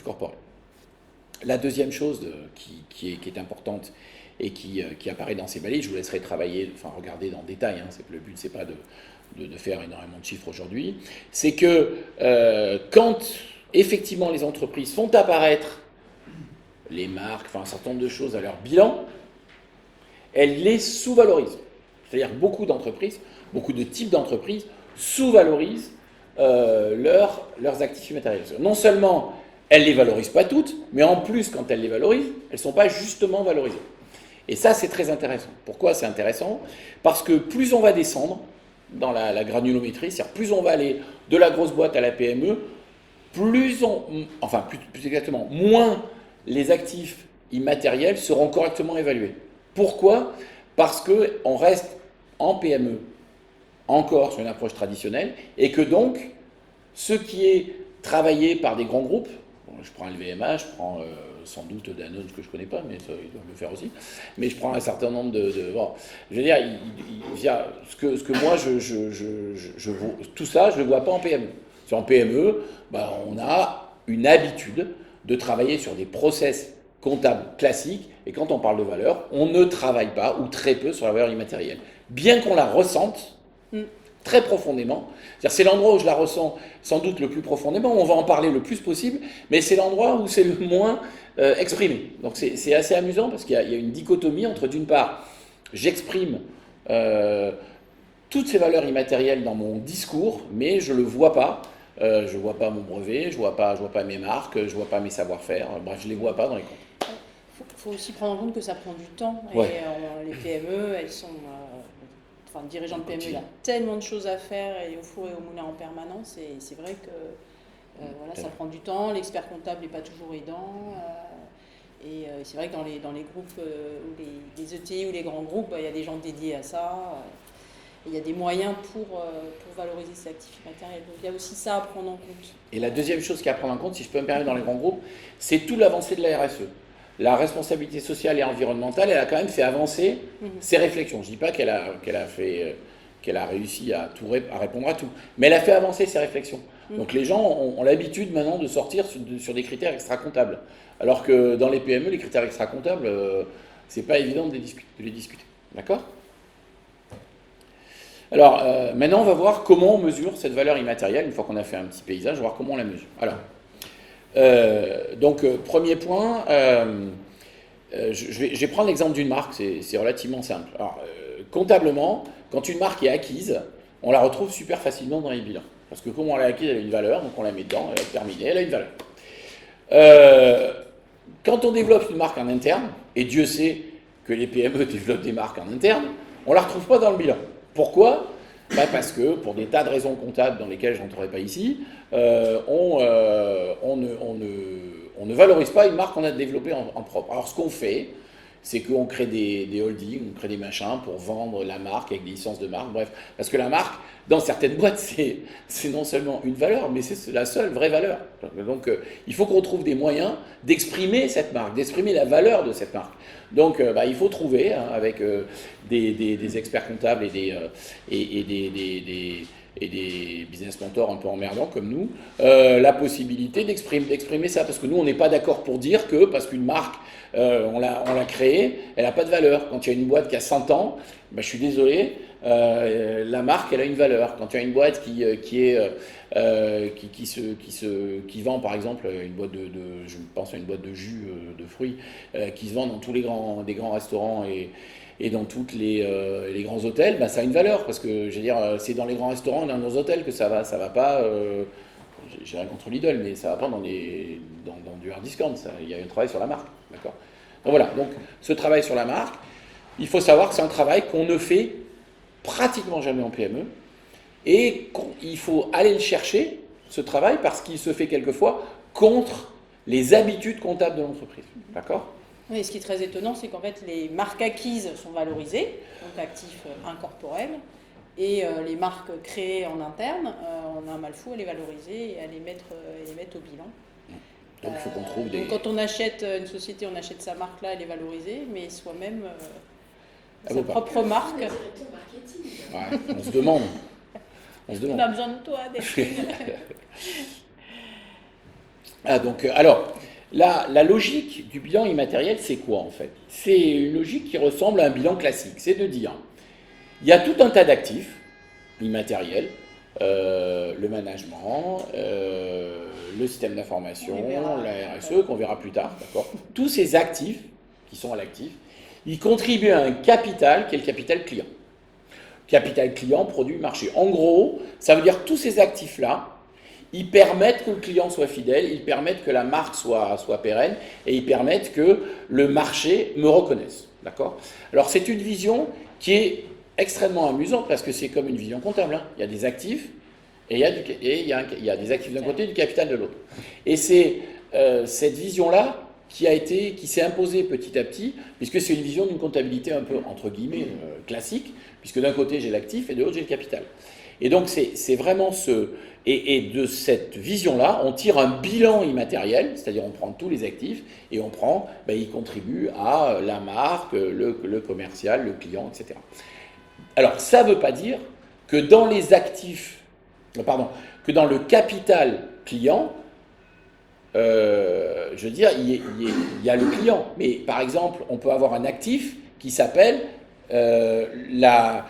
corporels. La deuxième chose qui est importante et qui apparaît dans ces balises, je vous laisserai regarder dans le détail, le but c'est pas de faire énormément de chiffres aujourd'hui, c'est que quand effectivement les entreprises font apparaître les marques, un certain nombre de choses à leur bilan, elles les sous-valorisent. C'est-à-dire beaucoup d'entreprises, beaucoup de types d'entreprises sous-valorisent leurs actifs immatériels. Non seulement elles ne les valorisent pas toutes, mais en plus, quand elles les valorisent, elles ne sont pas justement valorisées. Et ça, c'est très intéressant. Pourquoi c'est intéressant? Parce que plus on va descendre dans la granulométrie, c'est-à-dire plus on va aller de la grosse boîte à la PME, plus exactement, moins les actifs immatériels seront correctement évalués. Pourquoi? Parce qu'on reste en PME encore sur une approche traditionnelle et que donc ce qui est travaillé par des grands groupes, je prends LVMH, je prends sans doute Danone que je ne connais pas, mais ça, ils doivent le faire aussi, mais je prends un certain nombre bon, je veux dire, ce que moi, tout ça, je ne le vois pas en PME. En PME, on a une habitude de travailler sur des process comptables classiques, et quand on parle de valeur, on ne travaille pas, ou très peu, sur la valeur immatérielle. Bien qu'on la ressente, très profondément. C'est l'endroit où je la ressens sans doute le plus profondément, on va en parler le plus possible, mais c'est l'endroit où c'est le moins exprimé. Donc c'est assez amusant parce qu'il y a une dichotomie entre, d'une part, j'exprime toutes ces valeurs immatérielles dans mon discours, mais je ne le vois pas. Je ne vois pas mon brevet, je ne vois pas mes marques, je ne vois pas mes savoir-faire, bref, je ne les vois pas dans les comptes. Il faut aussi prendre en compte que ça prend du temps. Ouais. Et les PME, elles sont... le dirigeant de PME, il a tellement de choses à faire et au four et au moulin en permanence. Et c'est vrai que ça prend du temps. L'expert comptable n'est pas toujours aidant. Et c'est vrai que dans les groupes, ou les ETI ou les grands groupes, il y a des gens dédiés à ça. Il y a des moyens pour valoriser ces actifs immatériels. Donc il y a aussi ça à prendre en compte. Et la deuxième chose qu'il y a à prendre en compte, si je peux me permettre dans les grands groupes, c'est toute l'avancée de la RSE. La responsabilité sociale et environnementale, elle a quand même fait avancer ses réflexions. Je ne dis pas qu'elle a réussi à répondre à tout, mais elle a fait avancer ses réflexions. Donc les gens ont l'habitude maintenant de sortir sur des critères extra-comptables. Alors que dans les PME, les critères extra-comptables, c'est pas évident de les discuter. D'accord ? Alors, maintenant, on va voir comment on mesure cette valeur immatérielle. Une fois qu'on a fait un petit paysage, on va voir comment on la mesure. Alors, premier point, je vais prendre l'exemple d'une marque, c'est relativement simple. Alors, comptablement, quand une marque est acquise, on la retrouve super facilement dans les bilans. Parce que comme on l'a acquise, elle a une valeur, donc on la met dedans, elle est terminée, elle a une valeur. Quand on développe une marque en interne, et Dieu sait que les PME développent des marques en interne, on ne la retrouve pas dans le bilan. Pourquoi ? Parce que, pour des tas de raisons comptables dans lesquelles je n'entrerai pas ici, on ne valorise pas une marque qu'on a développée en propre. Alors, ce qu'on fait, c'est qu'on crée des holdings, on crée des machins pour vendre la marque avec des licences de marque, bref. Parce que la marque, dans certaines boîtes, c'est non seulement une valeur, mais c'est la seule vraie valeur. Donc, il faut qu'on trouve des moyens d'exprimer cette marque, d'exprimer la valeur de cette marque. Donc, il faut trouver, avec des experts comptables et des business mentors un peu emmerdants comme nous, la possibilité d'exprimer ça. Parce que nous, on n'est pas d'accord pour dire que, parce qu'une marque, on l'a créée, elle n'a pas de valeur. Quand il y a une boîte qui a 100 ans, je suis désolé, la marque, elle a une valeur. Quand il y a une boîte qui vend, par exemple, une boîte je pense à une boîte de jus de fruits, qui se vend dans tous des grands restaurants et dans tous les grands hôtels, ça a une valeur, parce que, je veux dire, c'est dans les grands restaurants et dans nos hôtels que ça va pas, j'ai rien contre Lidl, mais ça va pas dans du hard discount, il y a un travail sur la marque, d'accord ? Donc voilà, donc ce travail sur la marque, il faut savoir que c'est un travail qu'on ne fait pratiquement jamais en PME, et il faut aller le chercher, ce travail, parce qu'il se fait quelquefois contre les habitudes comptables de l'entreprise, d'accord ? Oui, ce qui est très étonnant, c'est qu'en fait, les marques acquises sont valorisées, donc actifs incorporels, et les marques créées en interne, on a un mal fou à les valoriser et à les mettre au bilan. Donc il faut qu'on trouve des... Donc, quand on achète une société, on achète sa marque là, elle est valorisée, mais soi-même, sa propre marque... Ouais, on se demande. On a besoin de toi, Delphine. Alors, la logique du bilan immatériel, c'est quoi en fait ? C'est une logique qui ressemble à un bilan classique. C'est de dire, il y a tout un tas d'actifs immatériels, le management, le système d'information, la RSE, qu'on verra plus tard, d'accord ? Tous ces actifs, qui sont à l'actif, ils contribuent à un capital qui est le capital client. Capital client, produit, marché. En gros, ça veut dire que tous ces actifs-là, ils permettent que le client soit fidèle, ils permettent que la marque soit pérenne et ils permettent que le marché me reconnaisse. D'accord ? Alors, c'est une vision qui est extrêmement amusante parce que c'est comme une vision comptable. Hein. Il y a des actifs et il y a des actifs d'un côté et du capital de l'autre. Et c'est cette vision-là qui s'est imposée petit à petit, puisque c'est une vision d'une comptabilité un peu, entre guillemets, classique, puisque d'un côté j'ai l'actif et de l'autre j'ai le capital. Et donc c'est vraiment et de cette vision-là, on tire un bilan immatériel, c'est-à-dire on prend tous les actifs et on prend, ils contribuent à la marque, le commercial, le client, etc. Alors ça ne veut pas dire que dans les actifs, que dans le capital client, je veux dire, il y a le client. Mais par exemple, on peut avoir un actif qui s'appelle la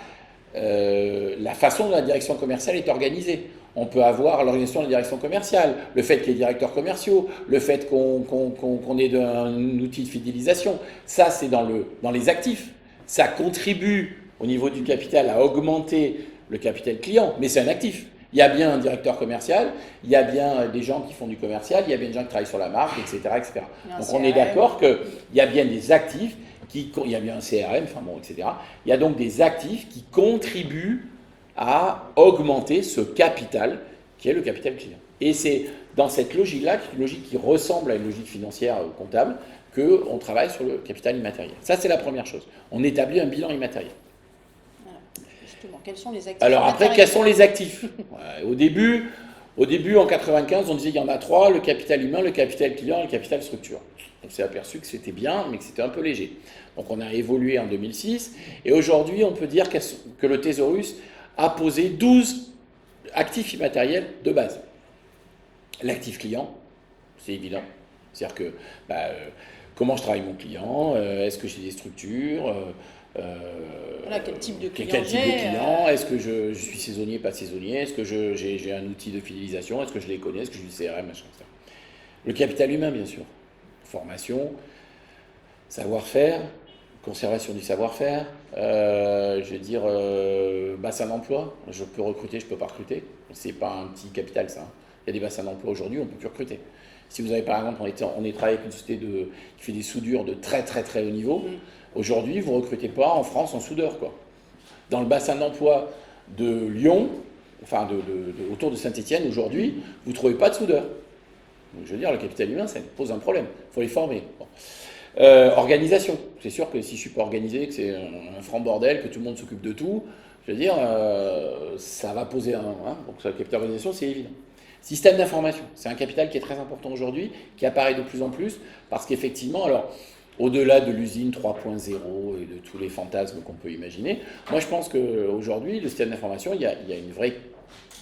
façon dont la direction commerciale est organisée. On peut avoir l'organisation de la direction commerciale, le fait qu'il y ait des directeurs commerciaux, le fait qu'on ait un outil de fidélisation. Ça, c'est dans les actifs. Ça contribue au niveau du capital à augmenter le capital client, mais c'est un actif. Il y a bien un directeur commercial, il y a bien des gens qui font du commercial, il y a bien des gens qui travaillent sur la marque, etc. etc. Donc on est d'accord qu'il y a bien des actifs, il y a bien un CRM, etc. Il y a donc des actifs qui contribuent à augmenter ce capital qui est le capital client. Et c'est dans cette logique-là, qui est une logique qui ressemble à une logique financière comptable, qu'on travaille sur le capital immatériel. Ça, c'est la première chose. On établit un bilan immatériel. Quels sont les actifs? Alors après, quels sont les actifs? Au début, en 95, on disait qu'il y en a 3, le capital humain, le capital client et le capital structure. On s'est aperçu que c'était bien, mais que c'était un peu léger. Donc on a évolué en 2006, et aujourd'hui, on peut dire que le thésaurus a posé 12 actifs immatériels de base. L'actif client, c'est évident. C'est-à-dire que comment je travaille mon client, est-ce que j'ai des structures, quel type de client est-ce que je suis saisonnier, pas saisonnier, est-ce que j'ai un outil de fidélisation, est-ce que je les connais, est-ce que j'ai du CRM, machin, etc. Le capital humain, bien sûr. Formation, savoir-faire, conservation du savoir-faire, bassin d'emploi. Je peux recruter, je ne peux pas recruter. C'est pas un petit capital, ça. Il y a des bassins d'emploi aujourd'hui, on ne peut plus recruter. Si vous avez, par exemple, on est travaillé avec une société qui fait des soudures de très très très haut niveau. Aujourd'hui, vous ne recrutez pas en France en soudeur, quoi. Dans le bassin d'emploi de Lyon, autour de Saint-Étienne, aujourd'hui, vous ne trouvez pas de soudeur. Donc, je veux dire, le capital humain, ça pose un problème. Il faut les former. Bon. Organisation. C'est sûr que si je ne suis pas organisé, que c'est un franc bordel, que tout le monde s'occupe de tout, je veux dire, ça va poser donc, le capital organisation, c'est évident. Système d'information. C'est un capital qui est très important aujourd'hui, qui apparaît de plus en plus, parce qu'effectivement, alors, au-delà de l'usine 3.0 et de tous les fantasmes qu'on peut imaginer, moi je pense qu'aujourd'hui, le système d'information, il y a une vraie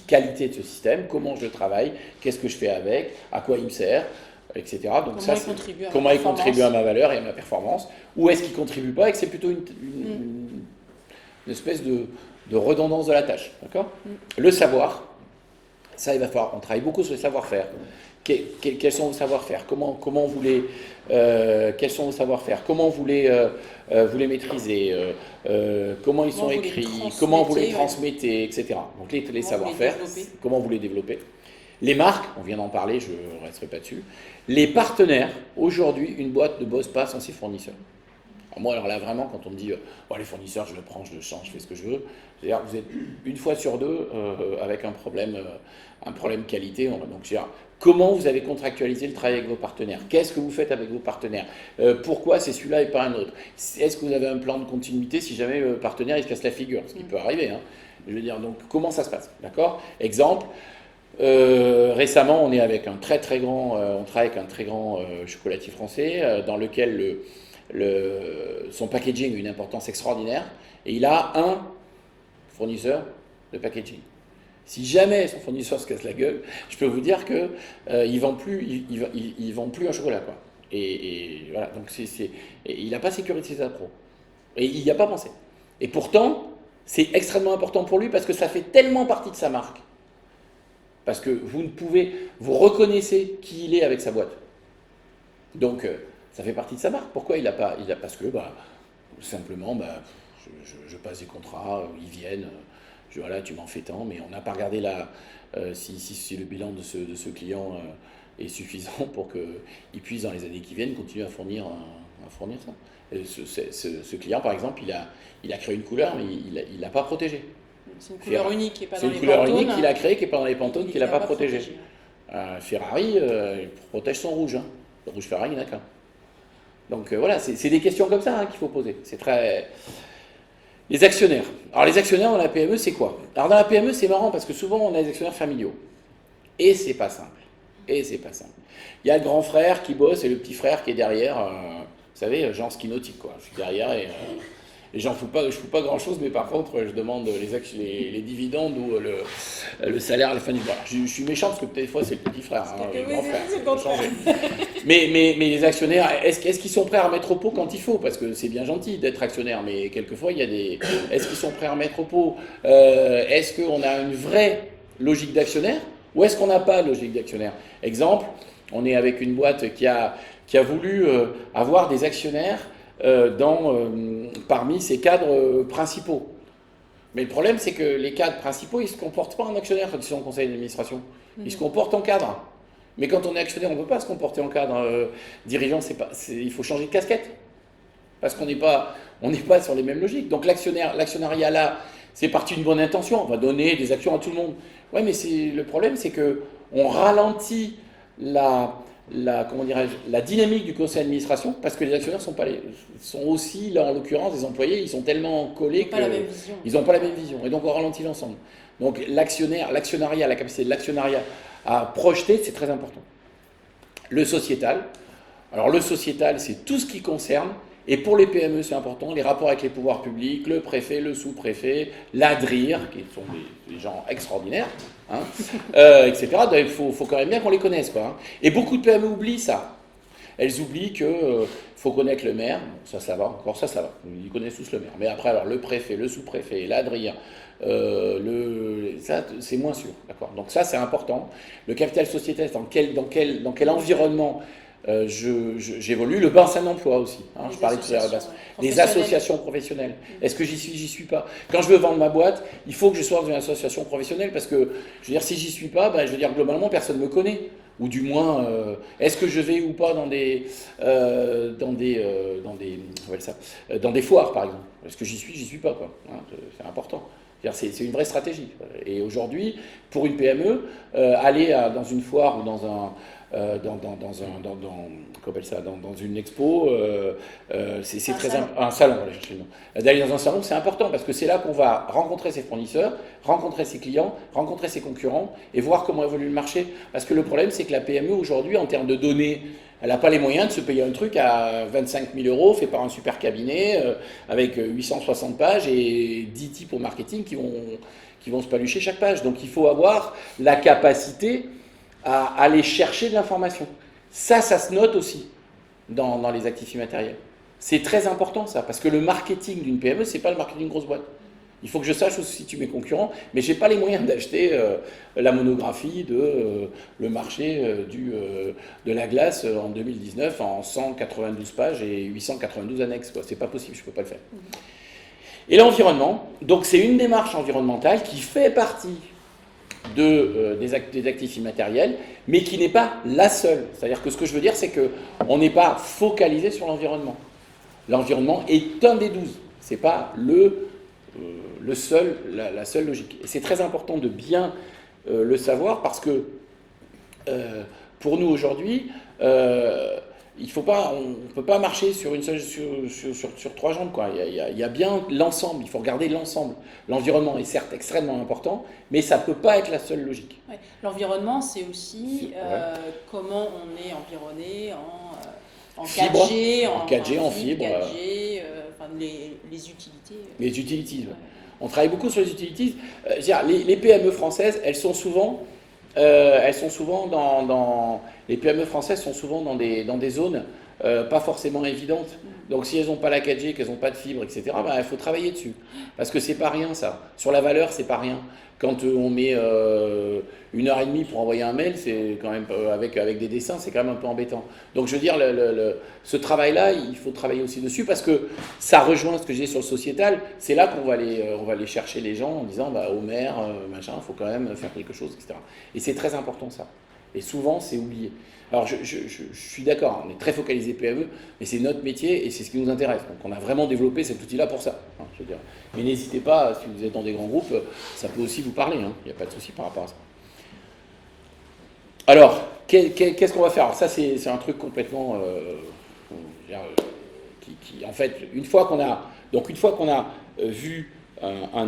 qualité de ce système, comment je travaille, qu'est-ce que je fais avec, à quoi il me sert, etc. Donc comment il contribue à ma valeur et à ma performance, ou est-ce qu'il ne contribue pas et que c'est plutôt une espèce de redondance de la tâche. D'accord ? Le savoir, ça il va falloir, on travaille beaucoup sur le savoir-faire. Quels sont vos savoir-faire ? Comment vous les, quels sont vos savoir-faire ? Comment vous les maîtrisez ? Comment ils sont écrits ? Comment vous les transmettez, etc. Donc les savoir-faire, comment vous les développez ? Les marques, on vient d'en parler, je ne resterai pas dessus. Les partenaires, aujourd'hui, une boîte ne bosse pas sans ses fournisseurs. Alors là, vraiment, quand on me dit les fournisseurs, je le prends, je le change, je fais ce que je veux, c'est-à-dire que vous êtes une fois sur deux avec un problème qualité. Donc, comment vous avez contractualisé le travail avec vos partenaires ? Qu'est-ce que vous faites avec vos partenaires ? Pourquoi c'est celui-là et pas un autre ? Est-ce que vous avez un plan de continuité si jamais le partenaire il se casse la figure ? Ce qui peut arriver. Je veux dire, donc comment ça se passe ? D'accord ? Exemple. Récemment, on est avec un très très grand, on travaille avec un très grand chocolatier français dans lequel son packaging a une importance extraordinaire et il a un fournisseur de packaging. Si jamais son fournisseur se casse la gueule, je peux vous dire que il vend plus un chocolat, quoi. Et voilà, donc il n'a pas sécurisé sa pro et il n'y a pas pensé. Et pourtant, c'est extrêmement important pour lui parce que ça fait tellement partie de sa marque. Parce que vous reconnaissez qui il est avec sa boîte. Donc, ça fait partie de sa marque. Pourquoi il n'a pas ? Parce que, simplement, je passe des contrats, ils viennent, voilà, tu m'en fais tant, mais on n'a pas regardé si le bilan de ce client est suffisant pour qu'il puisse, dans les années qui viennent, continuer à fournir ça. Et ce client, par exemple, il a créé une couleur, mais il ne l'a pas protégée. C'est une couleur unique qui n'est pas dans les Pantone. C'est une couleur unique qu'il a créée, qui n'est pas dans les Pantone, qu'il n'a pas protégée. Ferrari, il protège son rouge. Hein. Le rouge Ferrari, il n'y en a qu'un. Donc voilà, c'est des questions comme ça qu'il faut poser. C'est très... Les actionnaires. Alors les actionnaires dans la PME, c'est quoi? Alors dans la PME, c'est marrant parce que souvent on a des actionnaires familiaux. Et c'est pas simple. Il y a le grand frère qui bosse et le petit frère qui est derrière, vous savez, genre ski nautique, quoi. Je suis derrière et je fous pas grand chose, mais par contre, je demande les dividendes ou le salaire à la fin du mois. Je suis méchant parce que des fois, c'est le petit frère, le grand frère. C'est le contraire. Mais les actionnaires, est-ce qu'ils sont prêts à remettre au pot quand il faut? Parce que c'est bien gentil d'être actionnaire, mais quelquefois, il y a des... Est-ce qu'ils sont prêts à remettre au pot? Est-ce qu'on a une vraie logique d'actionnaire? Ou est-ce qu'on n'a pas de logique d'actionnaire? Exemple, on est avec une boîte qui a voulu avoir des actionnaires parmi ses cadres principaux. Mais le problème, c'est que les cadres principaux, ils ne se comportent pas en actionnaire quand ils sont au conseil d'administration. Ils se comportent en cadre. Mais quand on est actionnaire, on ne peut pas se comporter en cadre. Dirigeant, il faut changer de casquette. Parce qu'on n'est pas sur les mêmes logiques. Donc l'actionnariat là, c'est parti d'une bonne intention. On va donner des actions à tout le monde. Oui, mais le problème, c'est qu'on ralentit la dynamique du conseil d'administration, parce que les actionnaires sont aussi, là en l'occurrence, des employés, ils sont tellement collés qu'ils n'ont pas la même vision. Et donc on ralentit l'ensemble. Donc l'actionnariat, la capacité de l'actionnariat à projeter, c'est très important. Le sociétal. Alors le sociétal, c'est tout ce qui concerne, et pour les PME, c'est important, les rapports avec les pouvoirs publics, le préfet, le sous-préfet, l'ADRIR, qui sont des gens extraordinaires, hein, etc. Il faut quand même bien qu'on les connaisse, quoi, hein. Et beaucoup de PME oublient ça. Elles oublient qu'il faut connaître le maire, ça va, encore ça va, ils connaissent tous le maire. Mais après, alors le préfet, le sous-préfet, l'ADRIR, ça c'est moins sûr, d'accord. Donc ça c'est important. Le capital sociétal, dans quel environnement j'évolue. Le bassin d'emploi aussi, hein, je parlais tout à l'heure. Les associations professionnelles. Est-ce que j'y suis pas? Quand je veux vendre ma boîte, il faut que je sois dans une association professionnelle parce que, je veux dire, si j'y suis pas, je veux dire, globalement, personne ne me connaît. Ou du moins, est-ce que je vais ou pas dans des foires, par exemple? Est-ce que j'y suis pas, quoi, hein, c'est important. C'est une vraie stratégie. Et aujourd'hui, pour une PME, aller dans une foire ou dans une expo, c'est très important. Un salon, d'aller dans un salon, c'est important parce que c'est là qu'on va rencontrer ses fournisseurs, rencontrer ses clients, rencontrer ses concurrents et voir comment évolue le marché. Parce que le problème, c'est que la PME aujourd'hui, en termes de données, elle n'a pas les moyens de se payer un truc à 25 000 euros fait par un super cabinet avec 860 pages et 10 types au marketing qui vont se palucher chaque page. Donc il faut avoir la capacité à aller chercher de l'information. Ça se note aussi dans les actifs immatériels. C'est très important ça, parce que le marketing d'une PME, c'est pas le marketing d'une grosse boîte. Il faut que je sache où se situent mes concurrents, mais je n'ai pas les moyens d'acheter la monographie de le marché de la glace en 2019 en 192 pages et 892 annexes. C'est pas possible, je ne peux pas le faire. Et l'environnement, donc c'est une démarche environnementale qui fait partie des actifs immatériels, mais qui n'est pas la seule. C'est-à-dire que ce que je veux dire, c'est qu'on n'est pas focalisé sur l'environnement. L'environnement est un des 12. Ce n'est pas la seule logique. Et c'est très important de bien le savoir parce que pour nous aujourd'hui, on ne peut pas marcher sur trois jambes, quoi. Il y a bien l'ensemble, il faut regarder l'ensemble. L'environnement est certes extrêmement important, mais ça ne peut pas être la seule logique. Ouais. L'environnement, c'est aussi comment on est environné en 4G, en fibre. 4G, les utilités. Les utilities, ouais. On travaille beaucoup sur les utilities. Les PME françaises, les PME françaises sont souvent dans des zones pas forcément évidentes. Donc si elles n'ont pas la 4G, qu'elles n'ont pas de fibre, etc., ben, il faut travailler dessus. Parce que c'est pas rien ça. Sur la valeur, c'est pas rien. Quand on met 1h30 pour envoyer un mail, c'est quand même avec des dessins, c'est quand même un peu embêtant. Donc je veux dire, ce travail-là, il faut travailler aussi dessus parce que ça rejoint ce que j'ai sur le sociétal. C'est là qu'on va aller chercher les gens en disant, bah, au maire, machin, il faut quand même faire quelque chose, etc. Et c'est très important ça. Et souvent, c'est oublié. Alors, je suis d'accord, on est très focalisé PME, mais c'est notre métier et c'est ce qui nous intéresse. Donc, on a vraiment développé cet outil-là pour ça. Hein, je veux dire. Mais n'hésitez pas, si vous êtes dans des grands groupes, ça peut aussi vous parler. Hein, il n'y a pas de souci par rapport à ça. Alors, qu'est-ce qu'on va faire? Alors, ça, c'est un truc complètement... en fait, une fois qu'on a vu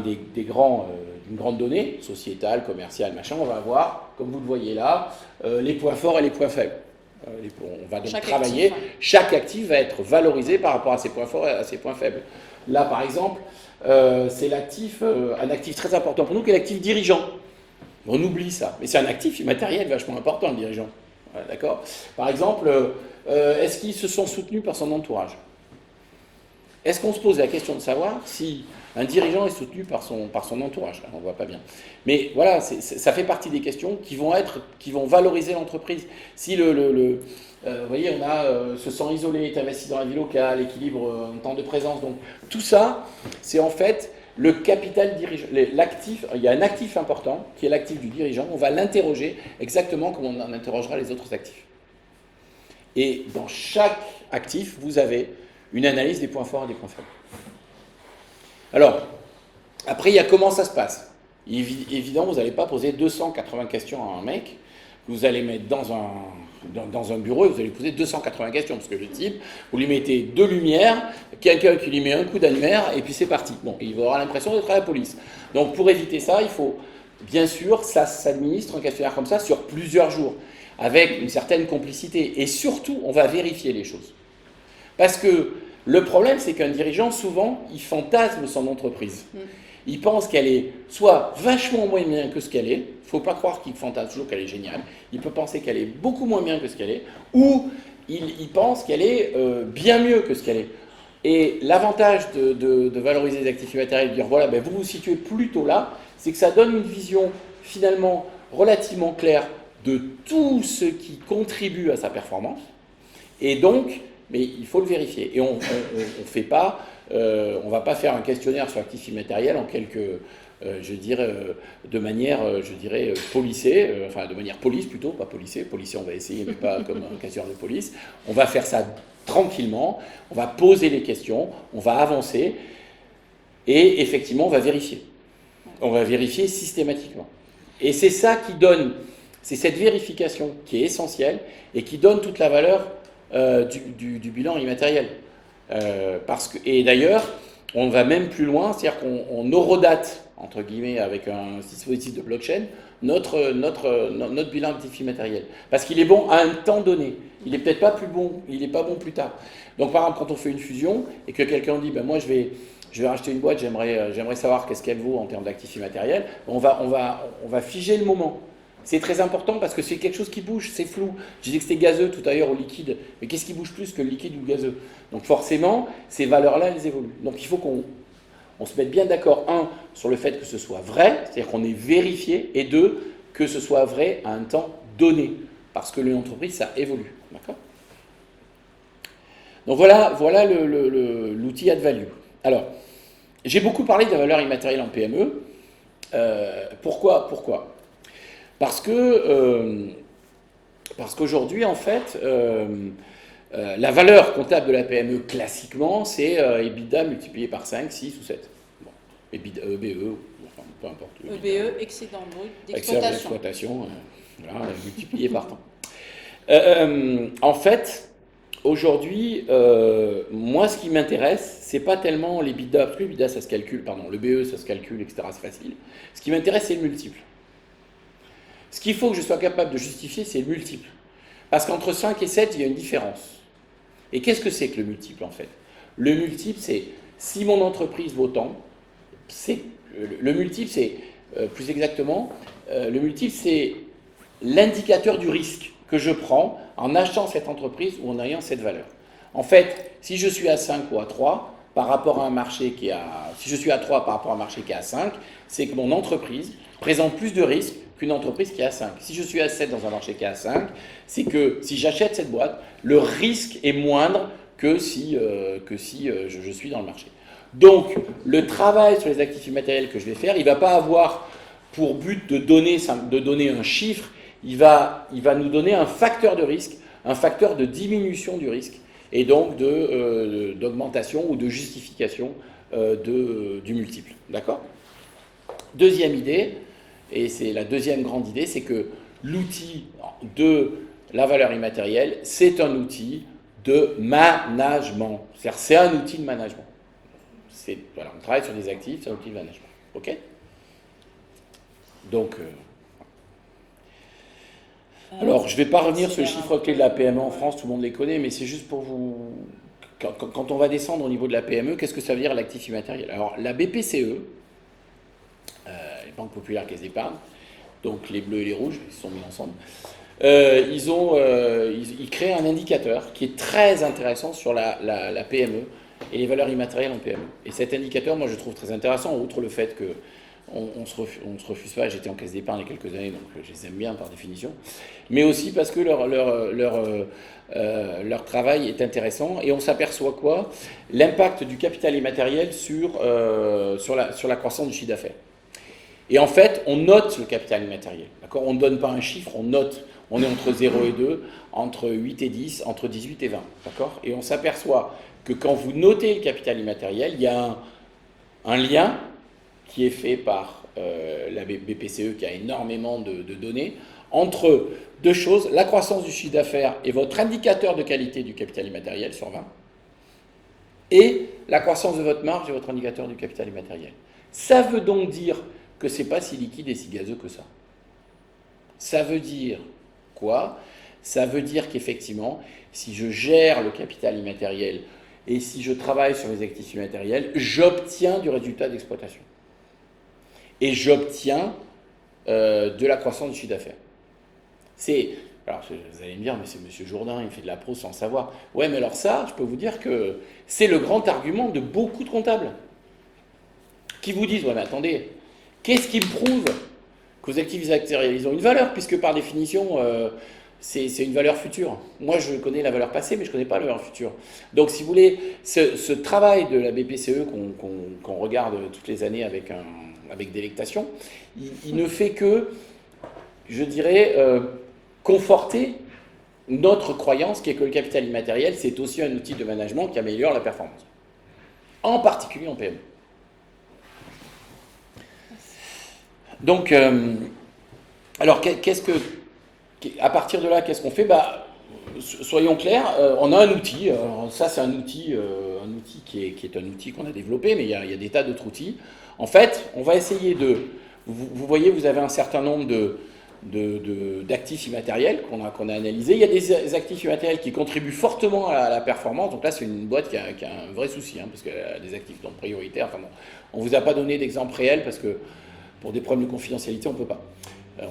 d'une grande donnée, sociétale, commerciale, machin, on va avoir, comme vous le voyez là, les points forts et les points faibles. On va donc travailler, chaque actif va être valorisé par rapport à ses points forts et à ses points faibles. Là, par exemple, c'est un actif très important pour nous, qui est l'actif dirigeant. On oublie ça, mais c'est un actif immatériel vachement important, le dirigeant. Voilà, d'accord ? Par exemple, est-ce qu'ils se sont soutenus par son entourage ? Est-ce qu'on se pose la question de savoir si un dirigeant est soutenu par son entourage? On ne voit pas bien. Mais voilà, ça fait partie des questions qui vont valoriser l'entreprise. Si vous voyez, on se sent isolé, est investi dans la vie locale, équilibre en temps de présence. Donc tout ça, c'est en fait le capital dirigeant. L'actif, il y a un actif important qui est l'actif du dirigeant. On va l'interroger exactement comme on en interrogera les autres actifs. Et dans chaque actif, vous avez une analyse des points forts et des points faibles. Alors, après, il y a comment ça se passe. Évidemment, vous n'allez pas poser 280 questions à un mec, vous allez mettre dans un bureau et vous allez poser 280 questions, parce que le type, vous lui mettez 2 lumières, quelqu'un qui lui met un coup d'annuaire, et puis c'est parti. Bon, il va avoir l'impression d'être à la police. Donc, pour éviter ça, il faut, bien sûr, ça s'administre un questionnaire comme ça sur plusieurs jours, avec une certaine complicité. Et surtout, on va vérifier les choses. Parce que le problème, c'est qu'un dirigeant, souvent, il fantasme son entreprise. Il pense qu'elle est soit vachement moins bien que ce qu'elle est, il ne faut pas croire qu'il fantasme toujours qu'elle est géniale, il peut penser qu'elle est beaucoup moins bien que ce qu'elle est, ou il pense qu'elle est bien mieux que ce qu'elle est. Et l'avantage de valoriser les actifs immatériels, de dire voilà, ben vous vous situez plutôt là, c'est que ça donne une vision finalement relativement claire de tout ce qui contribue à sa performance, et donc... Mais il faut le vérifier. Et on fait pas, on va pas faire un questionnaire sur l'actif immatériel en de manière, policée, enfin de manière police plutôt, pas policée. Policée, on va essayer, mais pas comme un questionnaire de police. On va faire ça tranquillement. On va poser les questions, on va avancer, et effectivement, on va vérifier. On va vérifier systématiquement. Et c'est ça qui donne, c'est cette vérification qui est essentielle et qui donne toute la valeur. Du bilan immatériel. Et d'ailleurs, on va même plus loin, c'est-à-dire qu'on eurodate, entre guillemets, avec un dispositif de blockchain, notre bilan actif immatériel. Parce qu'il est bon à un temps donné. Il n'est peut-être pas plus bon, il n'est pas bon plus tard. Donc par exemple, quand on fait une fusion et que quelqu'un dit, ben, moi je vais racheter une boîte, j'aimerais savoir qu'est-ce qu'elle vaut en termes d'actifs immatériels, on va figer le moment. C'est très important parce que c'est quelque chose qui bouge, c'est flou. Je disais que c'était gazeux tout à l'heure ou liquide, mais qu'est-ce qui bouge plus que le liquide ou le gazeux? Donc forcément, ces valeurs-là, elles évoluent. Donc il faut qu'on se mette bien d'accord, un, sur le fait que ce soit vrai, c'est-à-dire qu'on ait vérifié, et deux, que ce soit vrai à un temps donné, parce que l'entreprise, ça évolue. D'accord? Donc voilà l'outil Add Value. Alors, j'ai beaucoup parlé de la valeur immatérielle en PME. Pourquoi? Parce qu'aujourd'hui, en fait, la valeur comptable de la PME, classiquement, c'est EBITDA multiplié par 5, 6 ou 7. Bon. EBITDA, EBE, enfin, peu importe. EBE, excédent brut d'exploitation. Voilà, multiplié par temps. En fait, aujourd'hui, moi, ce qui m'intéresse, c'est pas tellement l'EBITDA, parce que l'EBITDA, ça se calcule, le BE, ça se calcule, etc., c'est facile. Ce qui m'intéresse, c'est le multiple. Ce qu'il faut que je sois capable de justifier, c'est le multiple. Parce qu'entre 5 et 7, il y a une différence. Et qu'est-ce que c'est que le multiple, en fait? Le multiple, c'est si mon entreprise vaut tant, le multiple, c'est, plus exactement, le multiple, c'est l'indicateur du risque que je prends en achetant cette entreprise ou en ayant cette valeur. En fait, si je suis à 5 ou à 3, par rapport à un marché qui est à... Si je suis à 3 par rapport à un marché qui est à 5, c'est que mon entreprise présente plus de risques qu'une entreprise qui est à 5. Si je suis à 7 dans un marché qui est à 5, c'est que si j'achète cette boîte, le risque est moindre que si je suis dans le marché. Donc, le travail sur les actifs immatériels que je vais faire, il ne va pas avoir pour but de donner un chiffre, il va nous donner un facteur de risque, un facteur de diminution du risque, et donc d'augmentation ou de justification du multiple. D'accord ? Deuxième idée, et c'est la deuxième grande idée, c'est que l'outil de la valeur immatérielle, c'est un outil de management. C'est-à-dire, c'est un outil de management. Voilà, on travaille sur des actifs, c'est un outil de management. OK ? Donc, alors, je ne vais pas revenir sur le chiffre clé de la PME en France, tout le monde les connaît, mais c'est juste pour vous... Quand on va descendre au niveau de la PME, qu'est-ce que ça veut dire l'actif immatériel ? Alors, la BPCE, les banques populaires caisse d'épargne, donc les bleus et les rouges, ils se sont mis ensemble, ils créent un indicateur qui est très intéressant sur la PME et les valeurs immatérielles en PME. Et cet indicateur, moi, je trouve très intéressant, outre le fait que on se refuse pas. J'étais en caisse d'épargne il y a quelques années, donc je les aime bien par définition, mais aussi parce que leur travail est intéressant, et on s'aperçoit quoi ? L'impact du capital immatériel sur la croissance du chiffre d'affaires. Et en fait, on note le capital immatériel. D'accord ? On ne donne pas un chiffre, on note. On est entre 0 et 2, entre 8 et 10, entre 18 et 20. D'accord ? Et on s'aperçoit que quand vous notez le capital immatériel, il y a un lien qui est fait par la BPCE, qui a énormément de données, entre deux choses, la croissance du chiffre d'affaires et votre indicateur de qualité du capital immatériel sur 20, et la croissance de votre marge et votre indicateur du capital immatériel. Ça veut donc dire que ce n'est pas si liquide et si gazeux que ça. Ça veut dire quoi ? Ça veut dire qu'effectivement, si je gère le capital immatériel et si je travaille sur les actifs immatériels, j'obtiens du résultat d'exploitation. Et j'obtiens de la croissance du chiffre d'affaires. Alors vous allez me dire, mais c'est M. Jourdain, il fait de la prose sans savoir. Ouais, mais alors ça, je peux vous dire que c'est le grand argument de beaucoup de comptables qui vous disent, ouais, mais attendez, qu'est-ce qui me prouve que vos actifs immatériels, ils ont une valeur, puisque par définition, c'est une valeur future. Moi, je connais la valeur passée, mais je ne connais pas la valeur future. Donc, si vous voulez, ce travail de la BPCE qu'on regarde toutes les années avec délectation, il ne fait que, je dirais, conforter notre croyance qui est que le capital immatériel, c'est aussi un outil de management qui améliore la performance. En particulier en PME. Donc, alors, à partir de là, qu'est-ce qu'on fait ? Soyons clairs, on a un outil. Ça, c'est un outil qui est un outil qu'on a développé, mais il y a des tas d'autres outils. En fait, on va essayer de... Vous voyez, vous avez un certain nombre d'actifs immatériels qu'on a analysés. Il y a des actifs immatériels qui contribuent fortement à la performance. Donc là, c'est une boîte qui a un vrai souci, parce qu'elle a des actifs donc prioritaires. Enfin bon, on ne vous a pas donné d'exemple réel parce que pour des problèmes de confidentialité, on ne peut pas.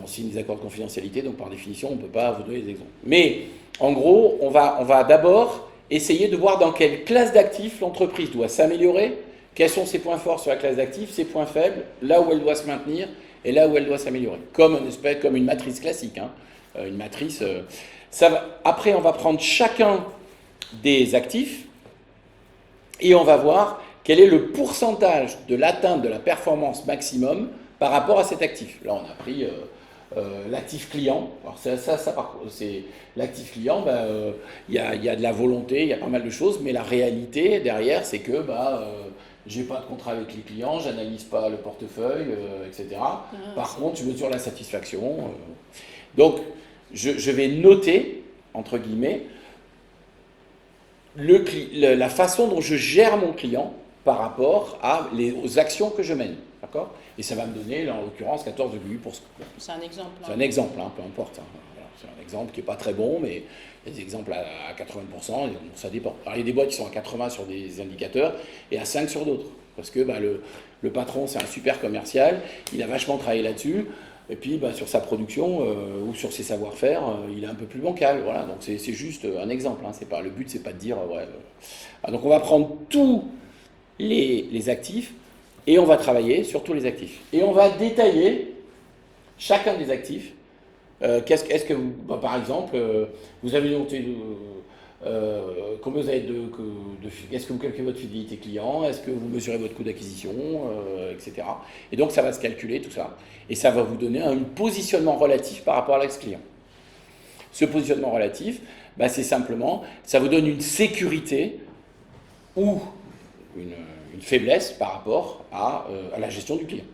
On signe des accords de confidentialité, donc par définition, on ne peut pas vous donner des exemples. Mais en gros, on va d'abord essayer de voir dans quelle classe d'actifs l'entreprise doit s'améliorer, quels sont ses points forts sur la classe d'actifs, ses points faibles, là où elle doit se maintenir et là où elle doit s'améliorer. Comme une matrice classique. Une matrice. Après, on va prendre chacun des actifs et on va voir quel est le pourcentage de l'atteinte de la performance maximum par rapport à cet actif. Là, on a pris l'actif client. Alors c'est l'actif client, y a de la volonté, il y a pas mal de choses, mais la réalité derrière, c'est que j'ai pas de contrat avec les clients, j'analyse pas le portefeuille, etc. Par contre, je mesure la satisfaction. Donc, je vais noter, entre guillemets, la façon dont je gère mon client par rapport aux actions que je mène. D'accord ? Et ça va me donner, là, en l'occurrence, 14,8%. C'est un exemple. C'est un exemple, peu importe. Voilà, c'est un exemple qui n'est pas très bon, mais il y a des exemples à 80%, ça dépend. Alors, il y a des boîtes qui sont à 80 sur des indicateurs et à 5 sur d'autres. Parce que le patron, c'est un super commercial, il a vachement travaillé là-dessus. Et puis sur sa production ou sur ses savoir-faire, il est un peu plus bancal. Voilà, donc c'est juste un exemple. Hein, c'est pas, le but, c'est pas de dire donc on va prendre tous les actifs et on va travailler sur tous les actifs. Et on va détailler chacun des actifs. Est-ce que par exemple, vous avez noté combien vous avez est-ce que vous calculez votre fidélité client, est-ce que vous mesurez votre coût d'acquisition, etc. Et donc ça va se calculer tout ça. Et ça va vous donner un positionnement relatif par rapport à l'ex-client. Ce positionnement relatif, c'est simplement, ça vous donne une sécurité ou une faiblesse par rapport à la gestion du client.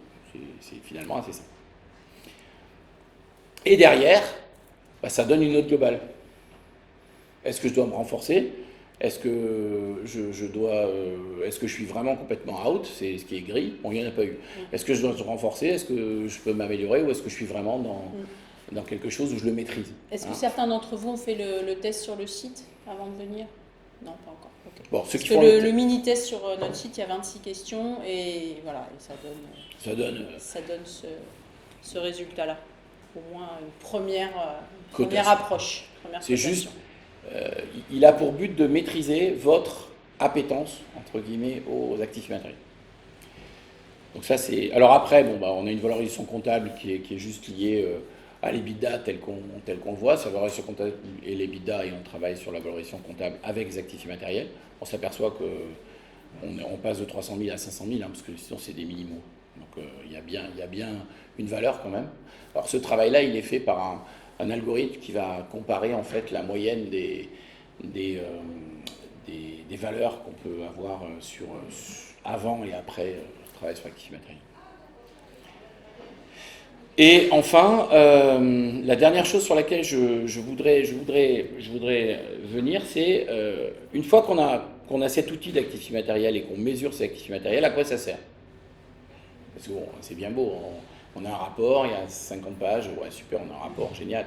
C'est finalement assez simple. Et derrière, ça donne une note globale. Est-ce que je dois me renforcer? Est-ce que est-ce que je suis vraiment complètement out? C'est ce qui est gris. Bon, il n'y en a pas eu. Est-ce que je dois me renforcer? Est-ce que je peux m'améliorer? Ou est-ce que je suis vraiment dans quelque chose où je le maîtrise? Est-ce que certains d'entre vous ont fait le test sur le site avant de venir? Non, pas encore. Okay. Bon, ceux Parce qui que font le mini-test sur notre site, il y a 26 questions et voilà, et ça donne ce résultat-là. Au moins une première approche. C'est juste, il a pour but de maîtriser votre appétence, entre guillemets, aux actifs immatériels. Donc ça, c'est... Alors après, on a une valorisation comptable qui est juste liée à l'EBITDA tel qu'on le voit. Sur la valorisation comptable et l'EBITDA, et on travaille sur la valorisation comptable avec les actifs immatériels. On s'aperçoit qu'on passe de 300 000 à 500 000, parce que sinon c'est des minimaux. Donc il y a bien une valeur quand même. Alors ce travail-là, il est fait par un algorithme qui va comparer en fait la moyenne des valeurs qu'on peut avoir avant et après le travail sur l'actif immatériel. Et enfin, la dernière chose sur laquelle je voudrais venir, c'est une fois qu'on a cet outil d'actif immatériel et qu'on mesure ces actifs immatériels, à quoi ça sert? Parce que c'est bien beau, on a un rapport, il y a 50 pages, ouais super, on a un rapport, génial.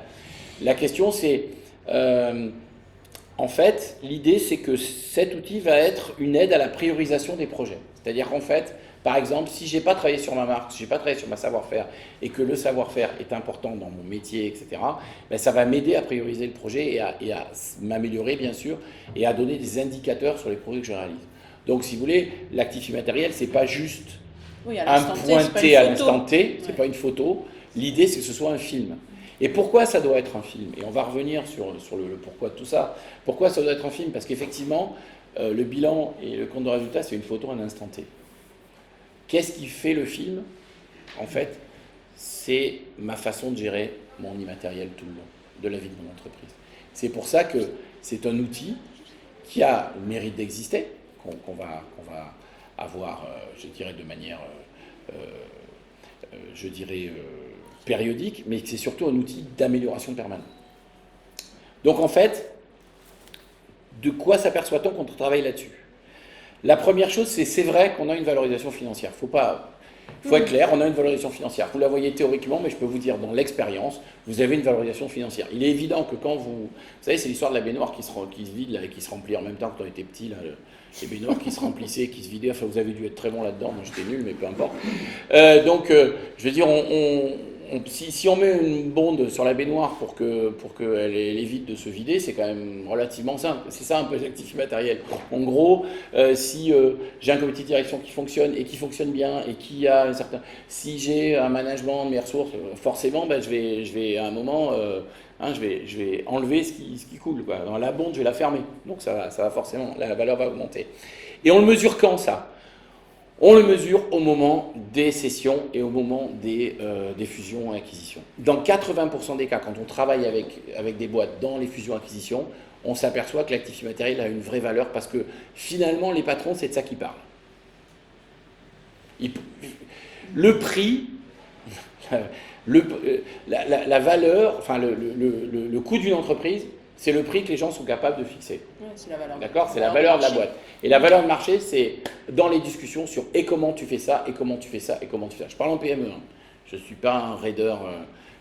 La question c'est, en fait, l'idée c'est que cet outil va être une aide à la priorisation des projets. C'est-à-dire qu'en fait, par exemple, si je n'ai pas travaillé sur ma marque, si je n'ai pas travaillé sur ma savoir-faire et que le savoir-faire est important dans mon métier, etc., ça va m'aider à prioriser le projet et à m'améliorer, bien sûr, et à donner des indicateurs sur les projets que je réalise. Donc, si vous voulez, l'actif immatériel, ce n'est pas juste un pointé à l'instant T, ce n'est pas une photo. L'idée, c'est que ce soit un film. Et pourquoi ça doit être un film? Et on va revenir sur le pourquoi de tout ça. Pourquoi ça doit être un film? Parce qu'effectivement, le bilan et le compte de résultat, c'est une photo à un instant T. Qu'est-ce qui fait le film? En fait, c'est ma façon de gérer mon immatériel tout le long de la vie de mon entreprise. C'est pour ça que c'est un outil qui a le mérite d'exister, qu'on va avoir, je dirais, de manière, périodique, mais c'est surtout un outil d'amélioration permanente. Donc en fait, de quoi s'aperçoit-on quand on travaille là-dessus? La première chose, c'est vrai qu'on a une valorisation financière. Faut être clair, on a une valorisation financière. Vous la voyez théoriquement, mais je peux vous dire, dans l'expérience, vous avez une valorisation financière. Il est évident que quand vous savez, c'est l'histoire de la baignoire qui se vide là, et qui se remplit en même temps que quand on était petit, là, les baignoires qui se remplissaient, qui se vidaient. Enfin, vous avez dû être très bon là-dedans. Moi, j'étais nul, mais peu importe. Je veux dire, si on met une bonde sur la baignoire pour qu'elle évite de se vider, c'est quand même relativement simple. C'est ça un peu l'actif immatériel. En gros, si j'ai un comité de direction qui fonctionne et qui fonctionne bien et qui a un certain... Si j'ai un management de mes ressources, forcément, je vais à un moment... je vais enlever ce qui coule. Quoi. Dans la bonde, je vais la fermer. Donc ça va forcément, la valeur va augmenter. Et on le mesure quand ça? On le mesure au moment des cessions et au moment des fusions et acquisitions. Dans 80% des cas, quand on travaille avec des boîtes dans les fusions et acquisitions, on s'aperçoit que l'actif immatériel a une vraie valeur parce que finalement, les patrons, c'est de ça qu'ils parlent. Le prix... la valeur, enfin le coût d'une entreprise, c'est le prix que les gens sont capables de fixer. Ouais, c'est la valeur. D'accord? C'est la valeur de la boîte. Et la valeur de marché, c'est dans les discussions sur et comment tu fais ça, et comment tu fais ça, et comment tu fais ça. Je parle en PME. Hein. Je ne suis pas un raider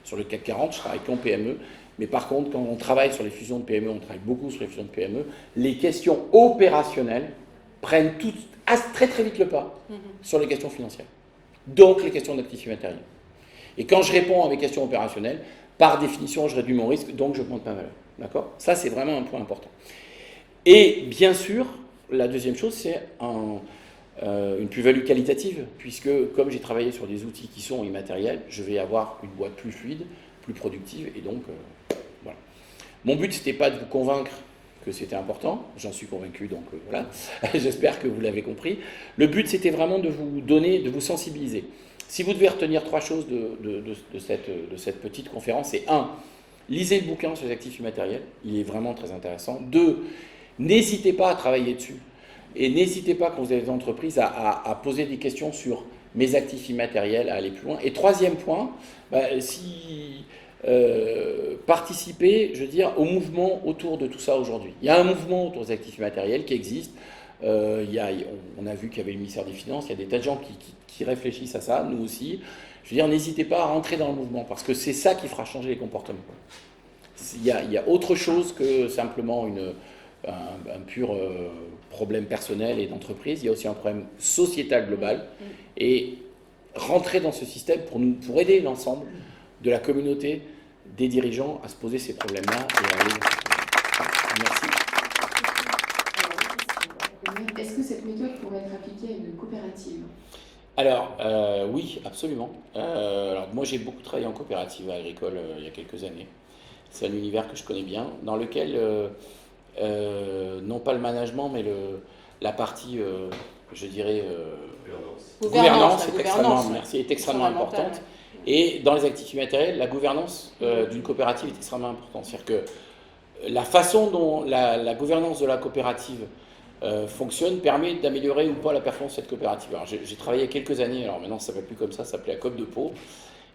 sur le CAC 40, je travaille qu'en PME. Mais par contre, quand on travaille sur les fusions de PME, on travaille beaucoup sur les fusions de PME, les questions opérationnelles prennent très très vite le pas sur les questions financières. Donc les questions d'actifs immatériels. Et quand je réponds à mes questions opérationnelles, par définition, je réduis mon risque, donc je monte ma valeur. D'accord ? Ça, c'est vraiment un point important. Et bien sûr, la deuxième chose, c'est une plus-value qualitative, puisque comme j'ai travaillé sur des outils qui sont immatériels, je vais avoir une boîte plus fluide, plus productive, et donc, voilà. Mon but, c'était pas de vous convaincre que c'était important, j'en suis convaincu, donc voilà, j'espère que vous l'avez compris. Le but, c'était vraiment de vous donner, de vous sensibiliser. Si vous devez retenir 3 choses de cette petite conférence, c'est 1, lisez le bouquin sur les actifs immatériels, il est vraiment très intéressant. 2, n'hésitez pas à travailler dessus. Et n'hésitez pas, quand vous avez des entreprises, à poser des questions sur mes actifs immatériels, à aller plus loin. Et 3e point, participer, je veux dire, au mouvement autour de tout ça aujourd'hui. Il y a un mouvement autour des actifs immatériels qui existe. On a vu qu'il y avait le ministère des Finances, il y a des tas de gens qui réfléchissent à ça, nous aussi. Je veux dire, n'hésitez pas à rentrer dans le mouvement, parce que c'est ça qui fera changer les comportements. Il y a autre chose que simplement un pur problème personnel et d'entreprise, il y a aussi un problème sociétal global, et rentrer dans ce système pour aider l'ensemble de la communauté, des dirigeants à se poser ces problèmes-là et à aller. Merci. Est-ce que cette méthode pourrait être appliquée à une coopérative ? Alors, oui, absolument. Alors, moi, j'ai beaucoup travaillé en coopérative agricole il y a quelques années. C'est un univers que je connais bien, dans lequel, non pas le management, mais la partie, je dirais, gouvernance est extrêmement importante. Et dans les actifs immatériels, la gouvernance d'une coopérative est extrêmement importante. C'est-à-dire que la façon dont la gouvernance de la coopérative fonctionne permet d'améliorer ou pas la performance de cette coopérative. Alors, j'ai travaillé il y a quelques années, alors maintenant ça ne s'appelle plus comme ça s'appelait la COP de Pau,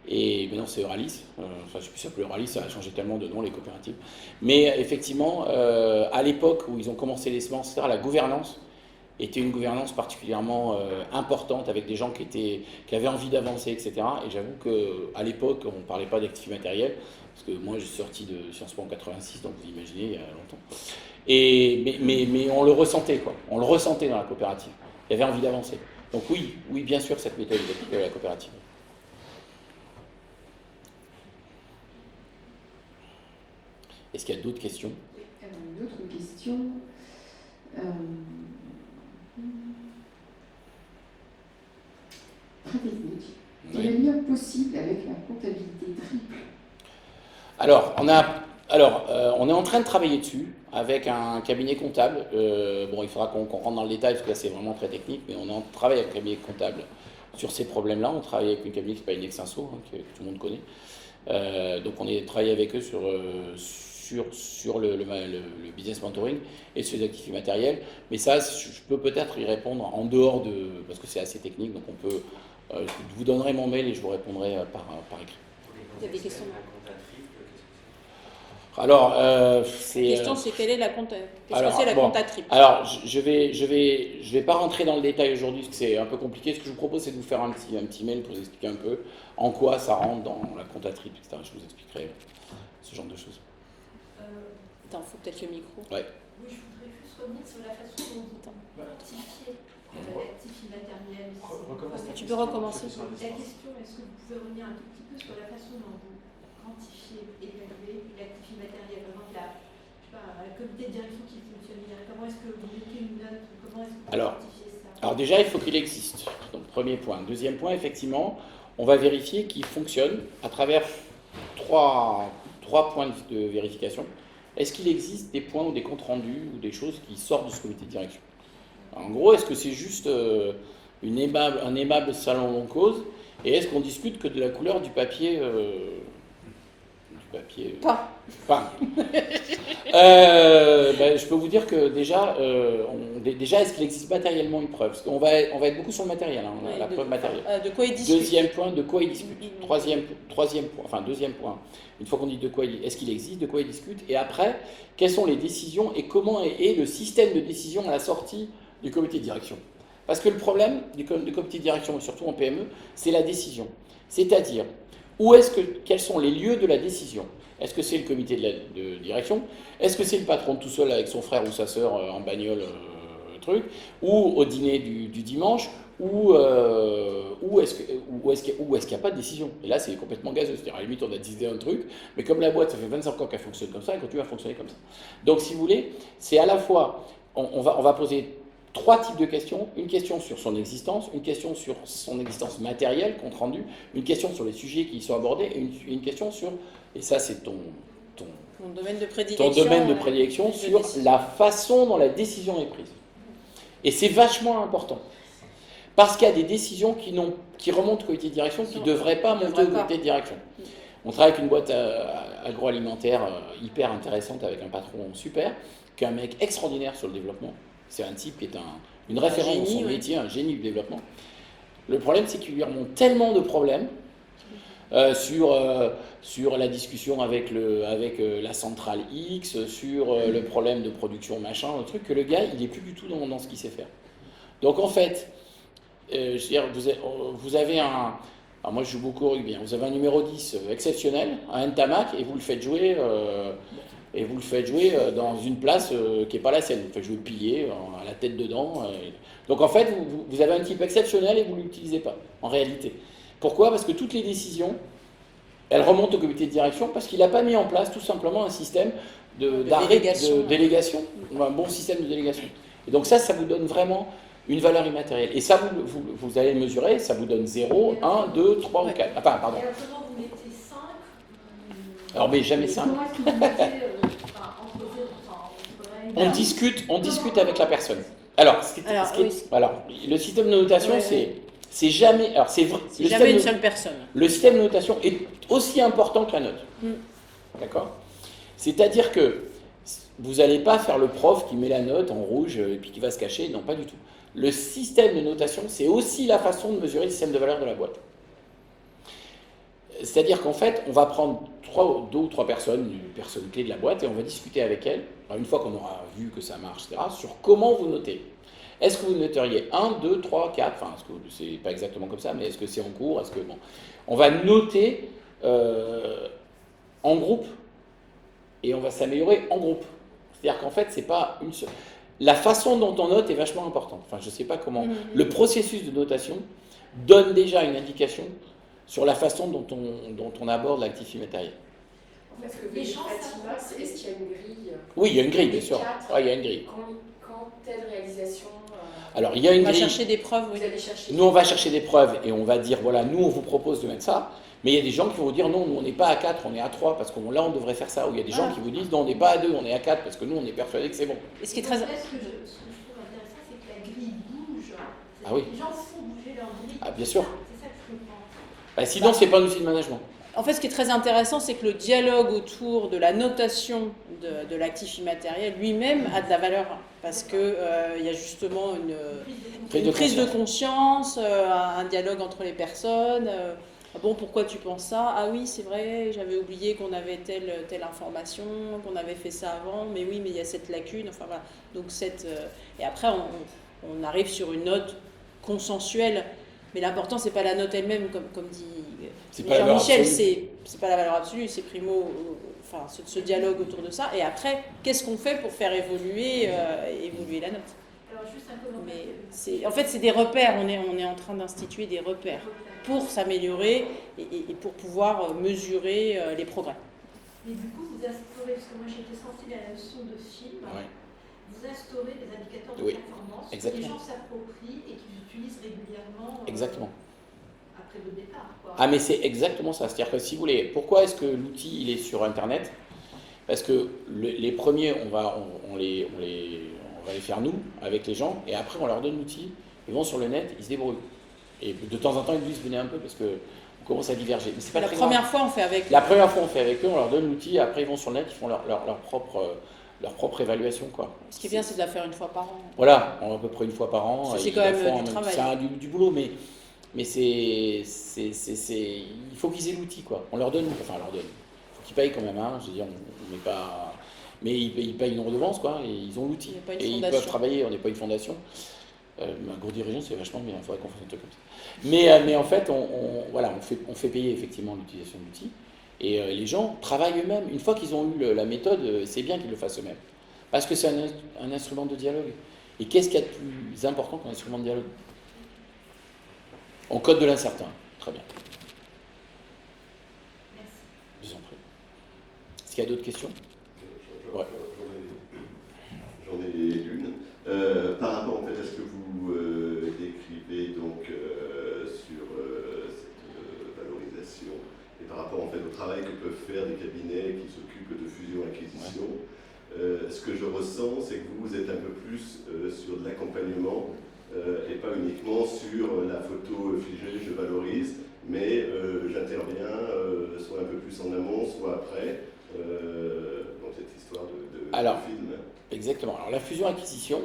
et maintenant c'est Euralis, enfin je ne sais plus si ça s'appelle Euralis, ça a changé tellement de nom les coopératives. Mais effectivement, à l'époque où ils ont commencé les semences, etc., la gouvernance était une gouvernance particulièrement importante, avec des gens qui avaient envie d'avancer, etc. Et j'avoue qu'à l'époque, on ne parlait pas d'actifs immatériels, parce que moi j'ai sorti de Sciences Po en 86, donc vous imaginez, il y a longtemps. Mais on le ressentait, quoi. On le ressentait dans la coopérative. Il y avait envie d'avancer. Donc oui, bien sûr, cette méthode est appliquée à la coopérative. Est-ce qu'il y a d'autres questions ? D'autres questions. Très technique. Quel est le lien possible avec la comptabilité triple ? Alors, on est en train de travailler dessus avec un cabinet comptable. Bon, il faudra qu'on rentre dans le détail parce que là, c'est vraiment très technique, mais on travaille avec un cabinet comptable sur ces problèmes-là. On travaille avec une cabinet qui s'appelle Nexinso, que tout le monde connaît. Donc, on est travaillé avec eux sur le business mentoring et sur les actifs immatériels. Mais ça, je peux peut-être y répondre en dehors parce que c'est assez technique. Donc, je vous donnerai mon mail et je vous répondrai par écrit. Vous avez des questions ? Alors, la question, c'est quelle est la compta triple ? Alors, je vais pas rentrer dans le détail aujourd'hui parce que c'est un peu compliqué. Ce que je vous propose, c'est de vous faire un petit mail pour vous expliquer un peu en quoi ça rentre dans la compta triple, etc. Je vous expliquerai ce genre de choses. Attends, il faut peut-être le micro. Ouais. Oui, je voudrais juste revenir sur la façon dont vous quantifiez l'actif immatériel. Tu peux recommencer. La question, est-ce que vous pouvez revenir un tout petit peu sur la façon dont vous quantifiez, évaluez l'actif immatériel ? Par exemple, un comité de direction qui fonctionne bien, comment est-ce que vous mettez une note ? Comment est-ce que vous quantifiez ça ? Alors déjà, il faut qu'il existe. Donc, premier point. Deuxième point, effectivement, on va vérifier qu'il fonctionne à travers trois points de vérification. Est-ce qu'il existe des points ou des comptes rendus ou des choses qui sortent de ce comité de direction ? En gros, est-ce que c'est juste un aimable salon long cause ? Et est-ce qu'on discute que de la couleur du papier Pas. Je peux vous dire que déjà, est-ce qu'il existe matériellement une preuve ? Parce qu'on va être beaucoup sur le matériel, la preuve matérielle. De quoi il discute ? Deuxième point, de quoi il discute. Deuxième point, une fois qu'on dit de quoi est-ce qu'il existe, de quoi il discute, et après, quelles sont les décisions et comment est le système de décision à la sortie du comité de direction. Parce que le problème du comité de direction, surtout en PME, c'est la décision. C'est-à-dire, quels sont les lieux de la décision ? Est-ce que c'est le comité de direction ? Est-ce que c'est le patron tout seul avec son frère ou sa sœur en bagnole, truc, ou au dîner du dimanche, ou est-ce qu'il n'y a pas de décision. Et là, c'est complètement gazeux. C'est-à-dire, à la limite, on a décidé un truc, mais comme la boîte, ça fait 25 ans qu'elle fonctionne comme ça, elle continue à fonctionner comme ça. Donc, si vous voulez, c'est à la fois, on va poser 3 types de questions. Une question sur son existence, une question sur son existence matérielle, compte rendu, une question sur les sujets qui y sont abordés, et une question sur, et ça c'est ton domaine de prédilection, sur la façon dont la décision est prise. Et c'est vachement important. Parce qu'il y a des décisions qui remontent au comité de direction qui ne devraient pas monter au comité de direction. On travaille avec une boîte agroalimentaire hyper intéressante avec un patron super, qui est un mec extraordinaire sur le développement. C'est un type qui est une référence dans son métier, un génie du développement. Le problème, c'est qu'il lui remonte tellement de problèmes sur la discussion avec la centrale X, sur le problème de production machin, le truc, que le gars, il n'est plus du tout dans ce qu'il sait faire. Donc en fait, je veux dire, vous avez un... Alors moi je joue beaucoup au rugby, vous avez un numéro 10 exceptionnel, un Ntamak, et vous le faites jouer... dans une place qui n'est pas la sienne. Vous le faites jouer pilier, à la tête dedans. Donc en fait, vous avez un type exceptionnel et vous ne l'utilisez pas, en réalité. Pourquoi ? Parce que toutes les décisions, elles remontent au comité de direction parce qu'il n'a pas mis en place tout simplement un système de délégation, un bon système de délégation. Et donc ça vous donne vraiment une valeur immatérielle. Et ça, vous allez le mesurer, ça vous donne 0, 1, 2, 3 ou 4. Enfin, pardon. Et alors comment vous mettez 5 Alors, mais jamais 5. Comment est-ce que vous mettez On discute avec la personne. Alors, le système de notation, c'est jamais... Alors, c'est jamais une seule personne. Le système de notation est aussi important que la note. D'accord ? C'est-à-dire que vous n'allez pas faire le prof qui met la note en rouge et puis qui va se cacher. Non, pas du tout. Le système de notation, c'est aussi la façon de mesurer le système de valeur de la boîte. C'est-à-dire qu'en fait, on va prendre 2 ou 3 personnes, une personne clé de la boîte, et on va discuter avec elles, une fois qu'on aura vu que ça marche, etc., sur comment vous notez. Est-ce que vous noteriez 1, 2, 3, 4, enfin, c'est pas exactement comme ça, mais est-ce que c'est en cours, on va noter en groupe, et on va s'améliorer en groupe. C'est-à-dire qu'en fait, c'est pas une seule... La façon dont on note est vachement importante. Enfin, je sais pas comment... Le processus de notation donne déjà une indication sur la façon dont on aborde l'actif immatériel. Parce que les gens, est-ce qu'il y a une grille ? Oui, il y a une grille, bien sûr. Ouais, il y a une grille. Quand telle réalisation... Alors, il y a une grille. On va chercher des preuves, oui. Nous, on va chercher des preuves et on va dire, voilà, nous, on vous propose de mettre ça. Mais il y a des gens qui vont vous dire, non, nous, on n'est pas à 4, on est à 3, parce que là, on devrait faire ça. Ou il y a des gens qui vous disent, non, on n'est pas à 2, on est à 4, parce que nous, on est persuadés que c'est bon. Et ce qui est très... Ce que je trouve intéressant, c'est que la grille bouge. Ah oui. Les gens font bouger leur grille. Ah, bien sûr. C'est ça que je comprends. Sinon, c'est pas un outil de management. En fait, ce qui est très intéressant, c'est que le dialogue autour de la notation de l'actif immatériel lui-même a de la valeur. Parce qu'il y a justement une prise de conscience, un dialogue entre les personnes. Ah bon, pourquoi tu penses ça ? Ah oui, c'est vrai, j'avais oublié qu'on avait telle information, qu'on avait fait ça avant, mais oui, mais il y a cette lacune. Enfin voilà. Donc et après, on arrive sur une note consensuelle. Mais l'important, c'est pas la note elle-même, comme dit Jean-Michel, c'est pas la valeur absolue, c'est primo, ce dialogue autour de ça. Et après, qu'est-ce qu'on fait pour faire évoluer la note ? Alors, juste un commentaire. Mais en fait, c'est des repères, on est en train d'instituer des repères pour s'améliorer et pour pouvoir mesurer les progrès. Et du coup, vous instaurez, parce que moi j'étais sensible à la notion de film, vous instaurez des indicateurs de performance que les gens s'approprient et qu'ils utilisent régulièrement après le départ. Ah, mais c'est exactement ça. C'est-à-dire que si vous voulez, pourquoi est-ce que l'outil il est sur Internet ? Parce que les premiers, on va les faire nous, avec les gens, et après on leur donne l'outil, ils vont sur le net, ils se débrouillent. Et de temps en temps, ils disent venez un peu parce qu'on commence à diverger. Mais c'est pas La première fois, on fait avec eux. La première fois, on fait avec eux, on leur donne l'outil, après ils vont sur le net, ils font leur propre évaluation, quoi. Ce qui est bien, c'est de la faire une fois par an. Voilà, à peu près une fois par an. C'est quand même du travail. C'est du boulot, mais il faut qu'ils aient l'outil, quoi. On leur donne. Il faut qu'ils payent quand même, hein. Je veux dire, on n'est pas... Mais ils payent une redevance, quoi, et ils ont l'outil. Et ils peuvent travailler, on n'est pas une fondation. Agro-Dirigeant, c'est vachement bien, il faudrait qu'on fasse un truc comme ça. Mais en fait, on fait payer effectivement l'utilisation de l'outil. Et les gens travaillent eux-mêmes. Une fois qu'ils ont eu la méthode, c'est bien qu'ils le fassent eux-mêmes. Parce que c'est un instrument de dialogue. Et qu'est-ce qu'il y a de plus important qu'un instrument de dialogue? On code de l'incertain. Très bien. Merci. Je vous en prie. Est-ce qu'il y a d'autres questions? Ouais. J'en ai une. Par rapport en fait à ce que vous décrivez donc sur cette valorisation et par rapport en fait au travail que peuvent faire des cabinets qui s'occupent de fusion-acquisition, ce que je ressens, c'est que vous êtes un peu plus sur de l'accompagnement et pas uniquement sur la photo figée, je valorise, mais j'interviens soit un peu plus en amont, soit après, dans cette histoire de film. Exactement. Alors la fusion-acquisition,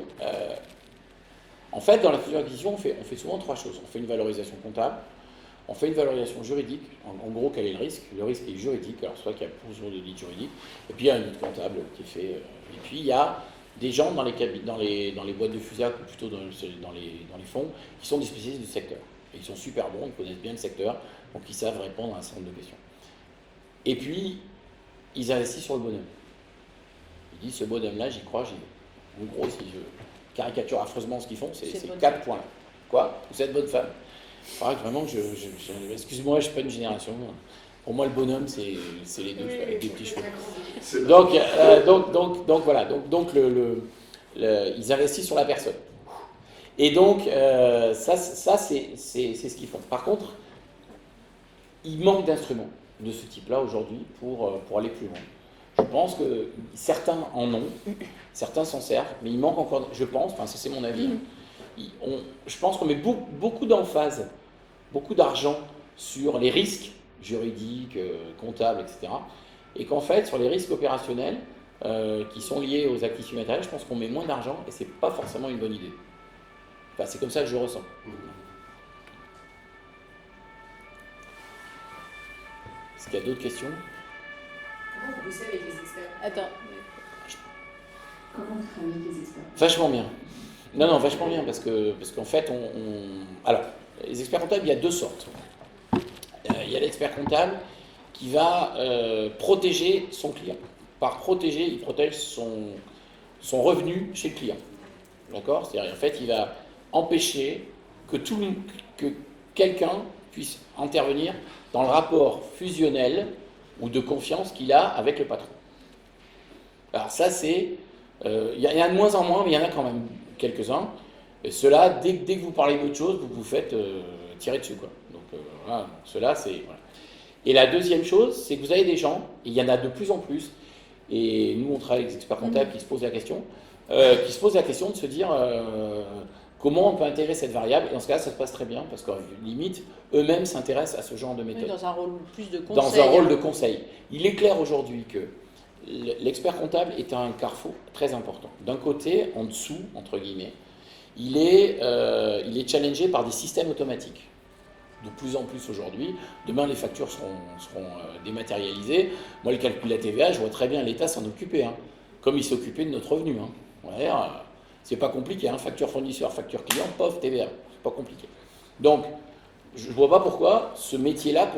en fait, dans la fusion-acquisition, on fait souvent trois choses. On fait une valorisation comptable, on fait une valorisation juridique. En gros, quel est le risque? Le risque est juridique, alors soit qu'il y a plusieurs d'audits juridiques, et puis il y a une audit comptable qui est fait. Et puis il y a des gens dans les boîtes de fusac, ou plutôt dans les fonds, qui sont des spécialistes du secteur. Et ils sont super bons, ils connaissent bien le secteur, donc ils savent répondre à un certain nombre de questions. Et puis, ils investissent sur le bonhomme. Ils disent, ce bonhomme-là, j'y crois, j'y vais. En gros, si je caricature affreusement ce qu'ils font, c'est 4 points. Quoi? Vous êtes bonne femme. Il faudra que vraiment, excuse-moi, je ne suis pas une génération. Pour moi, le bonhomme, c'est les deux, avec des petits cheveux. Donc voilà. Donc ils investissent sur la personne. Et donc, ça c'est ce qu'ils font. Par contre, il manque d'instruments de ce type-là aujourd'hui pour aller plus loin. Je pense que certains en ont, certains s'en servent, mais il manque encore, je pense, enfin ça c'est mon avis, je pense qu'on met beaucoup d'emphase, beaucoup d'argent sur les risques juridiques, comptables, etc. Et qu'en fait, sur les risques opérationnels qui sont liés aux actifs immatériels, je pense qu'on met moins d'argent et c'est pas forcément une bonne idée. Enfin, c'est comme ça que je ressens. Est-ce qu'il y a d'autres questions? Comment vous bossez avec les experts? Attends. Comment vous travaillez avec les experts? Vachement bien. Non, vachement bien, parce qu'en fait, alors, les experts comptables, il y a deux sortes. Il y a l'expert comptable qui va protéger son client. Par protéger, il protège son revenu chez le client. D'accord? C'est-à-dire, en fait, il va empêcher que quelqu'un puisse intervenir dans le rapport fusionnel ou de confiance qu'il a avec le patron. Alors ça, c'est... Il y en a de moins en moins, mais il y en a quand même quelques-uns. Et ceux-là, dès que vous parlez d'autre chose, vous vous faites tirer dessus, quoi. Donc voilà, ceux-là, c'est... Voilà. Et la deuxième chose, c'est que vous avez des gens, et il y en a de plus en plus, et nous, on travaille avec des experts comptables qui se posent la question, de se dire comment on peut intégrer cette variable. Et dans ce cas-là, ça se passe très bien, parce qu'en limite, eux-mêmes s'intéressent à ce genre de méthode. Oui, dans un rôle plus de conseil. Dans un rôle de conseil. Il est clair aujourd'hui que l'expert comptable est un carrefour très important. D'un côté, en dessous, entre guillemets, il est challengé par des systèmes automatiques. De plus en plus aujourd'hui. Demain, les factures seront dématérialisées. Moi, le calcul de la TVA, je vois très bien l'État s'en occuper, hein, comme il s'occupait de notre revenu. Hein. Ouais, c'est pas compliqué. Hein. Facture fournisseur, facture client, pof, TVA. C'est pas compliqué. Donc, je ne vois pas pourquoi ce métier-là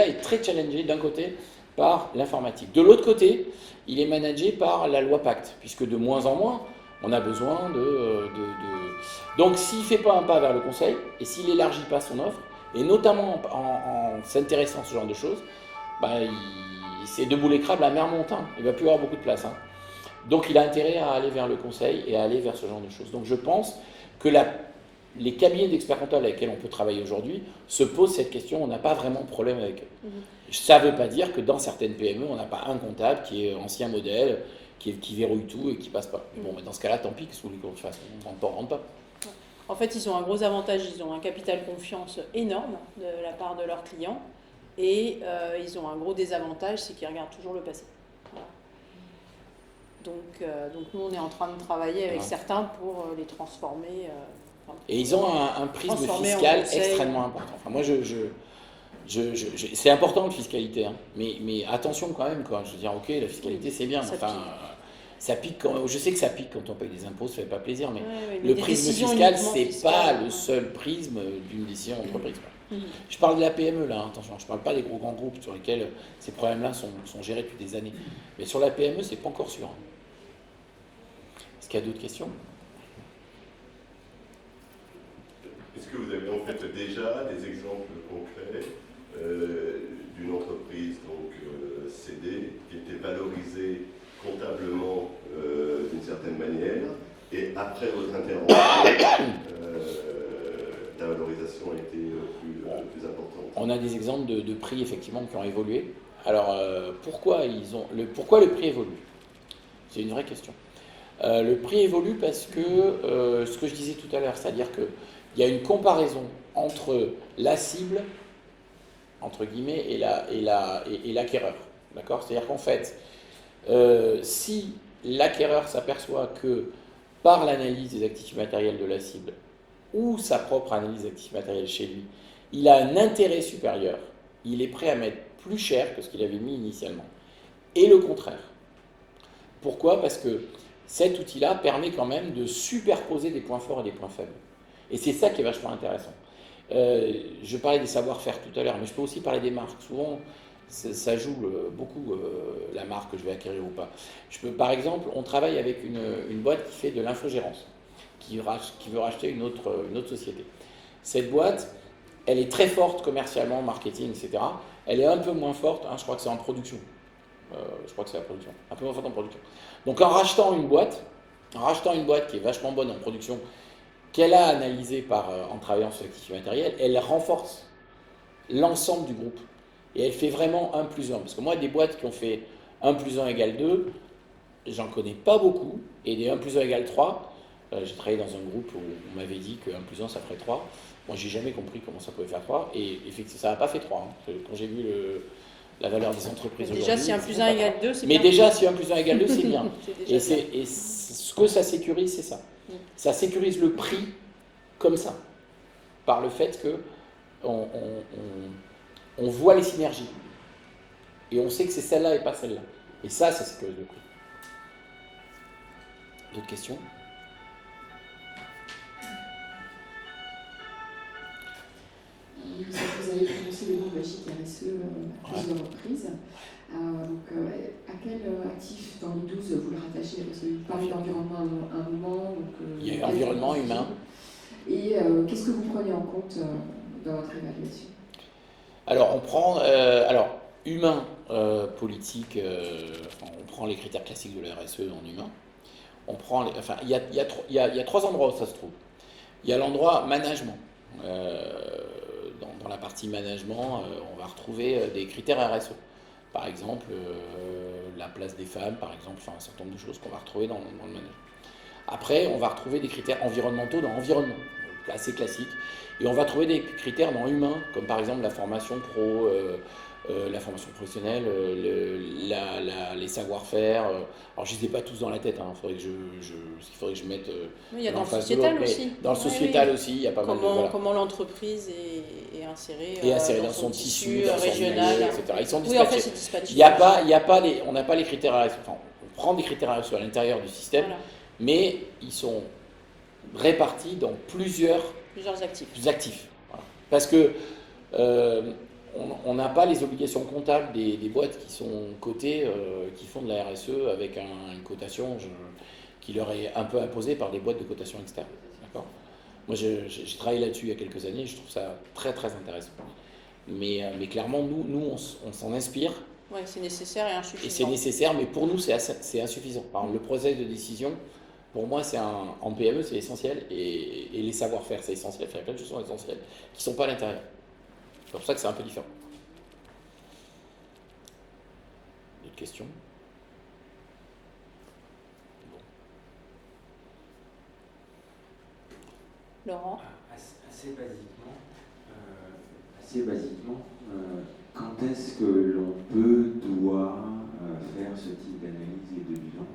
est très challengé d'un côté par l'informatique. De l'autre côté, il est managé par la loi Pacte, puisque de moins en moins, on a besoin Donc, s'il ne fait pas un pas vers le conseil, et s'il n'élargit pas son offre, et notamment en s'intéressant à ce genre de choses, c'est debout les crabes, la mer monte. Hein. Il ne va plus avoir beaucoup de place. Hein. Donc, il a intérêt à aller vers le conseil et à aller vers ce genre de choses. Donc, je pense que les cabinets d'experts comptables avec lesquels on peut travailler aujourd'hui se posent cette question. On n'a pas vraiment de problème avec eux. Ça ne veut pas dire que dans certaines PME, on n'a pas un comptable qui est ancien modèle, qui verrouille tout et qui passe pas. Bon, dans ce cas-là, tant pis, qu'est-ce que vous voulez qu'on fasse? On ne rentre pas. En fait, ils ont un gros avantage, ils ont un capital confiance énorme de la part de leurs clients et ils ont un gros désavantage, c'est qu'ils regardent toujours le passé. Voilà. Donc nous, on est en train de travailler avec certains pour les transformer. Et ils ont un prisme fiscal extrêmement important. Enfin, moi, c'est important, la fiscalité, hein. Mais attention quand même, quoi. Je veux dire, ok, la fiscalité, c'est bien, ça pique quand, je sais que ça pique quand on paye des impôts, ça fait pas plaisir, mais le prisme fiscal, c'est pas le seul prisme d'une décision d'entreprise. Je parle de la PME là, attention, je parle pas des grands groupes sur lesquels ces problèmes-là sont gérés depuis des années. Mais sur la PME, c'est pas encore sûr. Est-ce qu'il y a d'autres questions? Est-ce que vous avez en fait déjà des exemples concrets d'une entreprise donc cédée qui était valorisée comptablement d'une certaine manière et après votre intervention, la valorisation a été plus importante? On a des exemples de prix effectivement qui ont évolué. Alors pourquoi le prix évolue? C'est une vraie question. Le prix évolue parce que ce que je disais tout à l'heure, c'est-à-dire qu'il y a une comparaison entre la cible, entre guillemets, et l'acquéreur. D'accord? C'est-à-dire qu'en fait, si l'acquéreur s'aperçoit que par l'analyse des actifs matériels de la cible ou sa propre analyse d'actifs matériels chez lui, il a un intérêt supérieur, il est prêt à mettre plus cher que ce qu'il avait mis initialement. Et le contraire. Pourquoi? Parce que cet outil-là permet quand même de superposer des points forts et des points faibles. Et c'est ça qui est vachement intéressant. Je parlais des savoir-faire tout à l'heure, mais je peux aussi parler des marques. Souvent, ça joue beaucoup la marque que je vais acquérir ou pas. Par exemple, on travaille avec une boîte qui fait de l'infogérance, qui veut racheter une autre société. Cette boîte, elle est très forte commercialement, marketing, etc. Elle est un peu moins forte, je crois que c'est en production. Je crois que c'est la production, un peu moins forte en production. Donc en rachetant une boîte qui est vachement bonne en production, qu'elle a analysée en travaillant sur l'actif matériel, elle renforce l'ensemble du groupe. Et elle fait vraiment 1 plus 1. Parce que moi, des boîtes qui ont fait 1 plus 1 égale 2, j'en connais pas beaucoup. Et des 1 plus 1 égale 3, j'ai travaillé dans un groupe où on m'avait dit que 1 plus 1 ça ferait 3. Moi, j'ai jamais compris comment ça pouvait faire 3. Et effectivement, ça n'a pas fait 3. Quand j'ai vu la valeur des entreprises aujourd'hui. Déjà, si 1 plus 1 égale 2, c'est bien. Mais déjà, si 1 plus 1 égale 2, c'est bien. Et ce que ça sécurise, c'est ça. Ça sécurise le prix comme ça. Par le fait que on voit les synergies. Et on sait que c'est celle-là et pas celle-là. Et ça sécurise le prix. D'autres questions? Vous avez prononcé le nom magique RSE à plusieurs reprises. À quel actif dans les 12 vous le rattachez? Parce que vous parlez d'environnement à un moment. Il y a environnement humain. Et qu'est-ce que vous prenez en compte dans votre évaluation? Alors, on prend humain, politique, on prend les critères classiques de la RSE en humain. On prend il y a 3 endroits où ça se trouve. Il y a l'endroit management. Dans la partie management, on va retrouver des critères RSE. Par exemple, la place des femmes, par exemple, un certain nombre de choses qu'on va retrouver dans le management. Après, on va retrouver des critères environnementaux dans l'environnement, assez classique. Et on va trouver des critères dans humain, comme par exemple la formation pro, la formation professionnelle, les savoir-faire. Alors je ne les ai pas tous dans la tête, il faudrait que je mette. Il y a dans le sociétal aussi. Dans le sociétal aussi, il y a pas mal de. Comment l'entreprise est insérée, dans son tissu, dans régional, son milieu, etc. Ils sont dispatchés. Oui, en fait, c'est dispatché. On n'a pas les critères RSE. Enfin, on prend des critères RSE à l'intérieur du système, mais ils sont répartis dans plusieurs actifs. Voilà. Parce que on n'a pas les obligations comptables des boîtes qui sont cotées, qui font de la RSE avec une cotation qui leur est un peu imposée par des boîtes de cotation externe. D'accord ? Moi, j'ai travaillé là-dessus il y a quelques années, je trouve ça très très intéressant. Mais clairement, nous on s'en inspire. Oui, c'est nécessaire et insuffisant. Et c'est nécessaire, mais pour nous, c'est insuffisant. Par exemple, le process de décision, pour moi, en PME, c'est essentiel. Et les savoir-faire, c'est essentiel. Il y a plein de choses qui sont essentielles, qui ne sont pas à l'intérieur. C'est pour ça que c'est un peu différent. D'autres questions? Laurent? Assez basiquement, quand est-ce que l'on doit faire ce type d'analyse et de bilan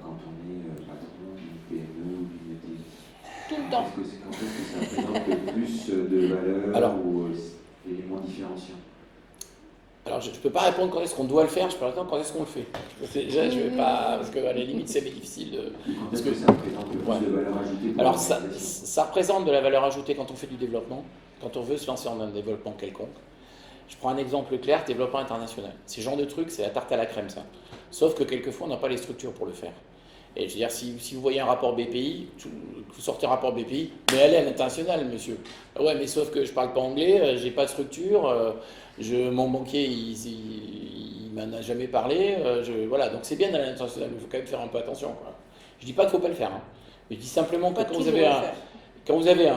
quand on est patron d'une PME ou d'une ETI? Tout le temps. Quand est-ce que ça présente plus de valeur ou d'éléments différenciants? Alors, je ne peux pas répondre quand est-ce qu'on doit le faire, je peux répondre quand est-ce qu'on le fait. Déjà, je ne vais pas, parce qu'à la limite, c'est difficile. Quand est-ce que ça représente plus de valeur ajoutée pour Alors, ça représente de la valeur ajoutée quand on fait du développement, quand on veut se lancer en un développement quelconque. Je prends un exemple clair, développement international. Ces genres de trucs, c'est la tarte à la crème, ça. Sauf que quelquefois, on n'a pas les structures pour le faire. Et je veux dire, si vous voyez un rapport BPI, vous sortez un rapport BPI, mais allez à l'international, monsieur. Ouais, mais sauf que je parle pas anglais, j'ai pas de structure, mon banquier, il m'en a jamais parlé. Voilà, donc c'est bien d'aller à l'international, mais il faut quand même faire un peu attention, quoi. Je dis pas qu'il faut pas le faire, hein. Mais je dis simplement que Pas quand vous toujours avez le faire. quand vous avez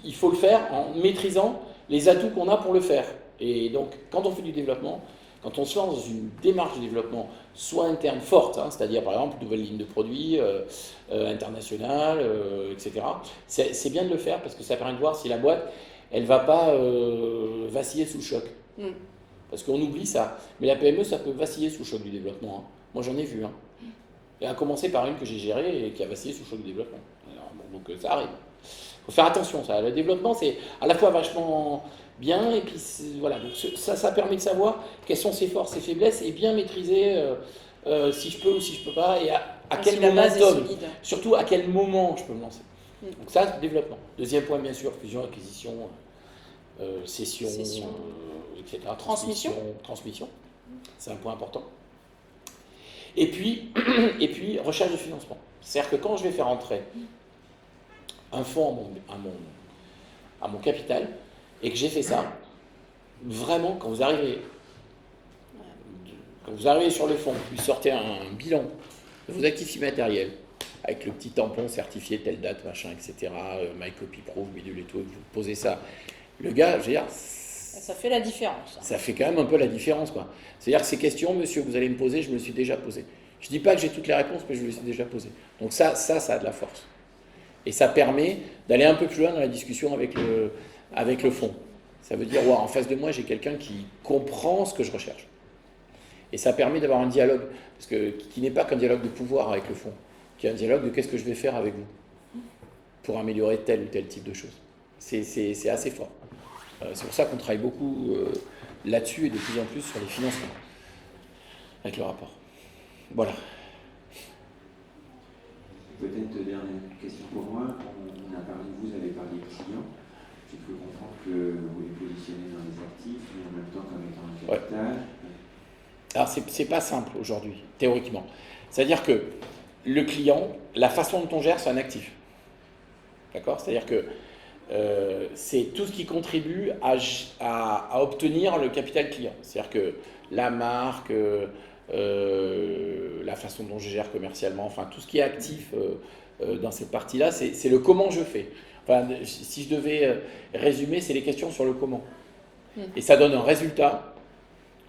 il faut le faire en maîtrisant les atouts qu'on a pour le faire. Et donc, quand on fait du développement, quand on se lance dans une démarche de développement, soit interne forte, hein, c'est-à-dire par exemple nouvelle ligne de produits, internationale, etc., c'est bien de le faire parce que ça permet de voir si la boîte, elle ne va pas vaciller sous le choc. Mm. Parce qu'on oublie ça. Mais la PME, ça peut vaciller sous le choc du développement, hein. Moi, j'en ai vu. Hein. Et à commencer par une que j'ai gérée et qui a vacillé sous le choc du développement. Alors, bon, donc ça arrive. Il faut faire attention, ça. Le développement, c'est à la fois vachement bien, et puis voilà. Donc ça permet de savoir quelles sont ses forces, ses faiblesses, et bien maîtriser si je peux ou si je peux pas, et à quel Si la base est momentum, solide. surtout à quel moment je peux me lancer. Mm. Donc ça, c'est le développement. Deuxième point, bien sûr, fusion, acquisition, cession, Cession. etc. Transmission. Transmission, c'est un point important. Et puis, recherche de financement. C'est-à-dire que quand je vais faire entrer un fonds à mon capital, et que j'ai fait ça, vraiment, quand vous arrivez sur le fonds, vous sortez un bilan de vos actifs immatériels, avec le petit tampon certifié, telle date, machin, etc., My Copy Proof, bidule et tout, et que vous posez ça, le gars, je veux dire, Ça fait la différence. ça fait quand même un peu la différence, quoi. C'est-à-dire que ces questions, monsieur, que vous allez me poser, je me les suis déjà posées. Je ne dis pas que j'ai toutes les réponses, mais je me les suis déjà posées. Donc ça a de la force. Et ça permet d'aller un peu plus loin dans la discussion avec le fond. Ça veut dire, en face de moi, j'ai quelqu'un qui comprend ce que je recherche. Et ça permet d'avoir un dialogue, qui n'est pas qu'un dialogue de pouvoir avec le fond, qui est un dialogue de qu'est-ce que je vais faire avec vous pour améliorer tel ou tel type de choses. C'est assez fort. C'est pour ça qu'on travaille beaucoup là-dessus et de plus en plus sur les financements avec le rapport. Voilà. Peut-être dernière question pour moi. On a parlé, vous avez parlé de clients. J'ai cru comprendre que vous les positionnez dans les actifs, mais en même temps comme étant un capital. Alors, c'est pas simple aujourd'hui, théoriquement. C'est-à-dire que le client, la façon dont on gère, c'est un actif. D'accord ? C'est-à-dire que c'est tout ce qui contribue à obtenir le capital client. C'est-à-dire que la marque, la façon dont je gère commercialement, enfin tout ce qui est actif dans cette partie-là, c'est le comment je fais. Enfin, si je devais résumer, c'est les questions sur le comment. Et ça donne un résultat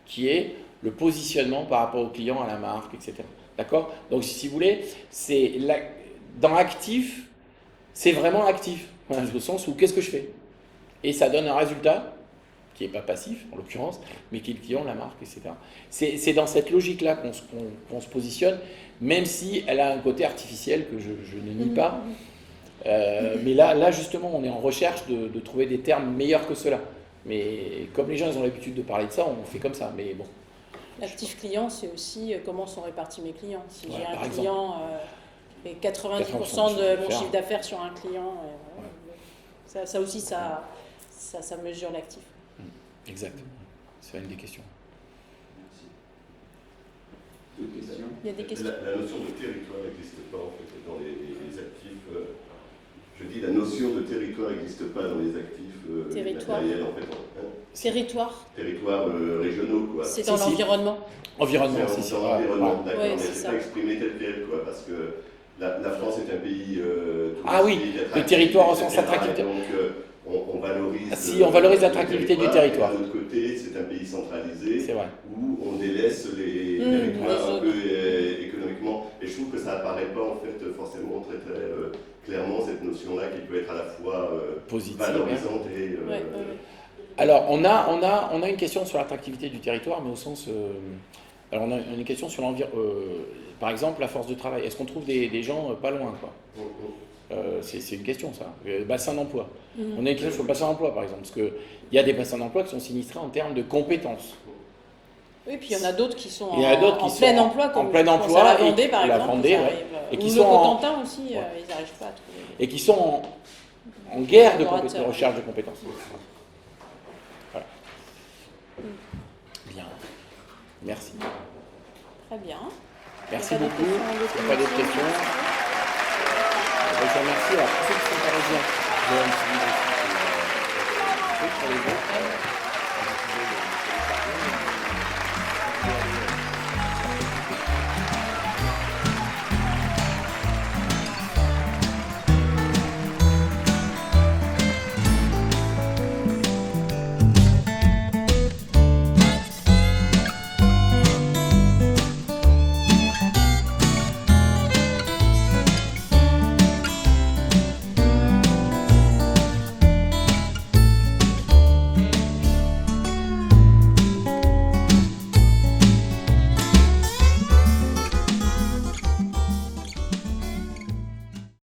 qui est le positionnement par rapport au client, à la marque, etc. D'accord ? Donc si vous voulez, dans actif, c'est vraiment actif, au sens où qu'est-ce que je fais ? Et ça donne un résultat qui n'est pas passif, en l'occurrence, mais qui est le client, la marque, etc. C'est dans cette logique-là qu'on se positionne, même si elle a un côté artificiel que je ne nie pas. Mais là, justement, on est en recherche de trouver des termes meilleurs que cela. Mais comme les gens ils ont l'habitude de parler de ça, on fait comme ça. Mais bon. L'actif client, c'est aussi comment sont répartis mes clients. Si j'ai par un exemple. client et 90% de mon chiffre d'affaires sur un client, ça aussi, ça mesure l'actif. Exact. C'est une des questions. Merci. D'autres questions ? Il y a des questions. La notion de territoire n'existe pas en fait dans les actifs. Je dis la notion de territoire n'existe pas dans les actifs Territoire. matériels en fait. Territoire, Territoires régionaux quoi. c'est dans Si. l'environnement. Environnement, C'est c'est dans ça. l'environnement, d'accord, Ouais, mais c'est c'est ça. pas exprimé tel quel quoi, parce que la France est un pays Ah oui, le territoire au sens etc. attractivité. Donc on valorise. Si, on valorise l'attractivité du territoire. Et d'un autre côté, c'est un pays centralisé. C'est vrai. Où on délaisse les territoires un peu économiquement. Et je trouve que ça apparaît pas en fait forcément très clairement cette notion-là qui peut être à la fois Positive, valorisante et. Ouais. Alors, on a une question sur l'attractivité du territoire, mais au sens... alors, on a une question sur l'environnement. Par exemple, la force de travail. Est-ce qu'on trouve des gens pas loin, quoi ? C'est une question, ça. Bassin d'emploi. On a une question sur le bassin d'emploi, par exemple, parce qu'il y a des bassins d'emploi qui sont sinistrés en termes de compétences. Oui, puis il y en a d'autres qui sont en en plein emploi, comme plein je pense emploi, à la Vendée, par la exemple. Vendée, ils ouais. arrivent, Et qui ou sont le en- Cotentin aussi, Ouais. ils n'arrivent pas à trouver. Et qui sont en guerre de Collaborateurs. recherche de compétences. Voilà. Bien. Merci. Très bien. Merci Il y a pas beaucoup. d'autres Il n'y a pas d'autres questions. Je vous remercie. Alors, pour ceux qui sont parisiens, je vais un petit livre aussi pour les autres. Vous pouvez le télécharger.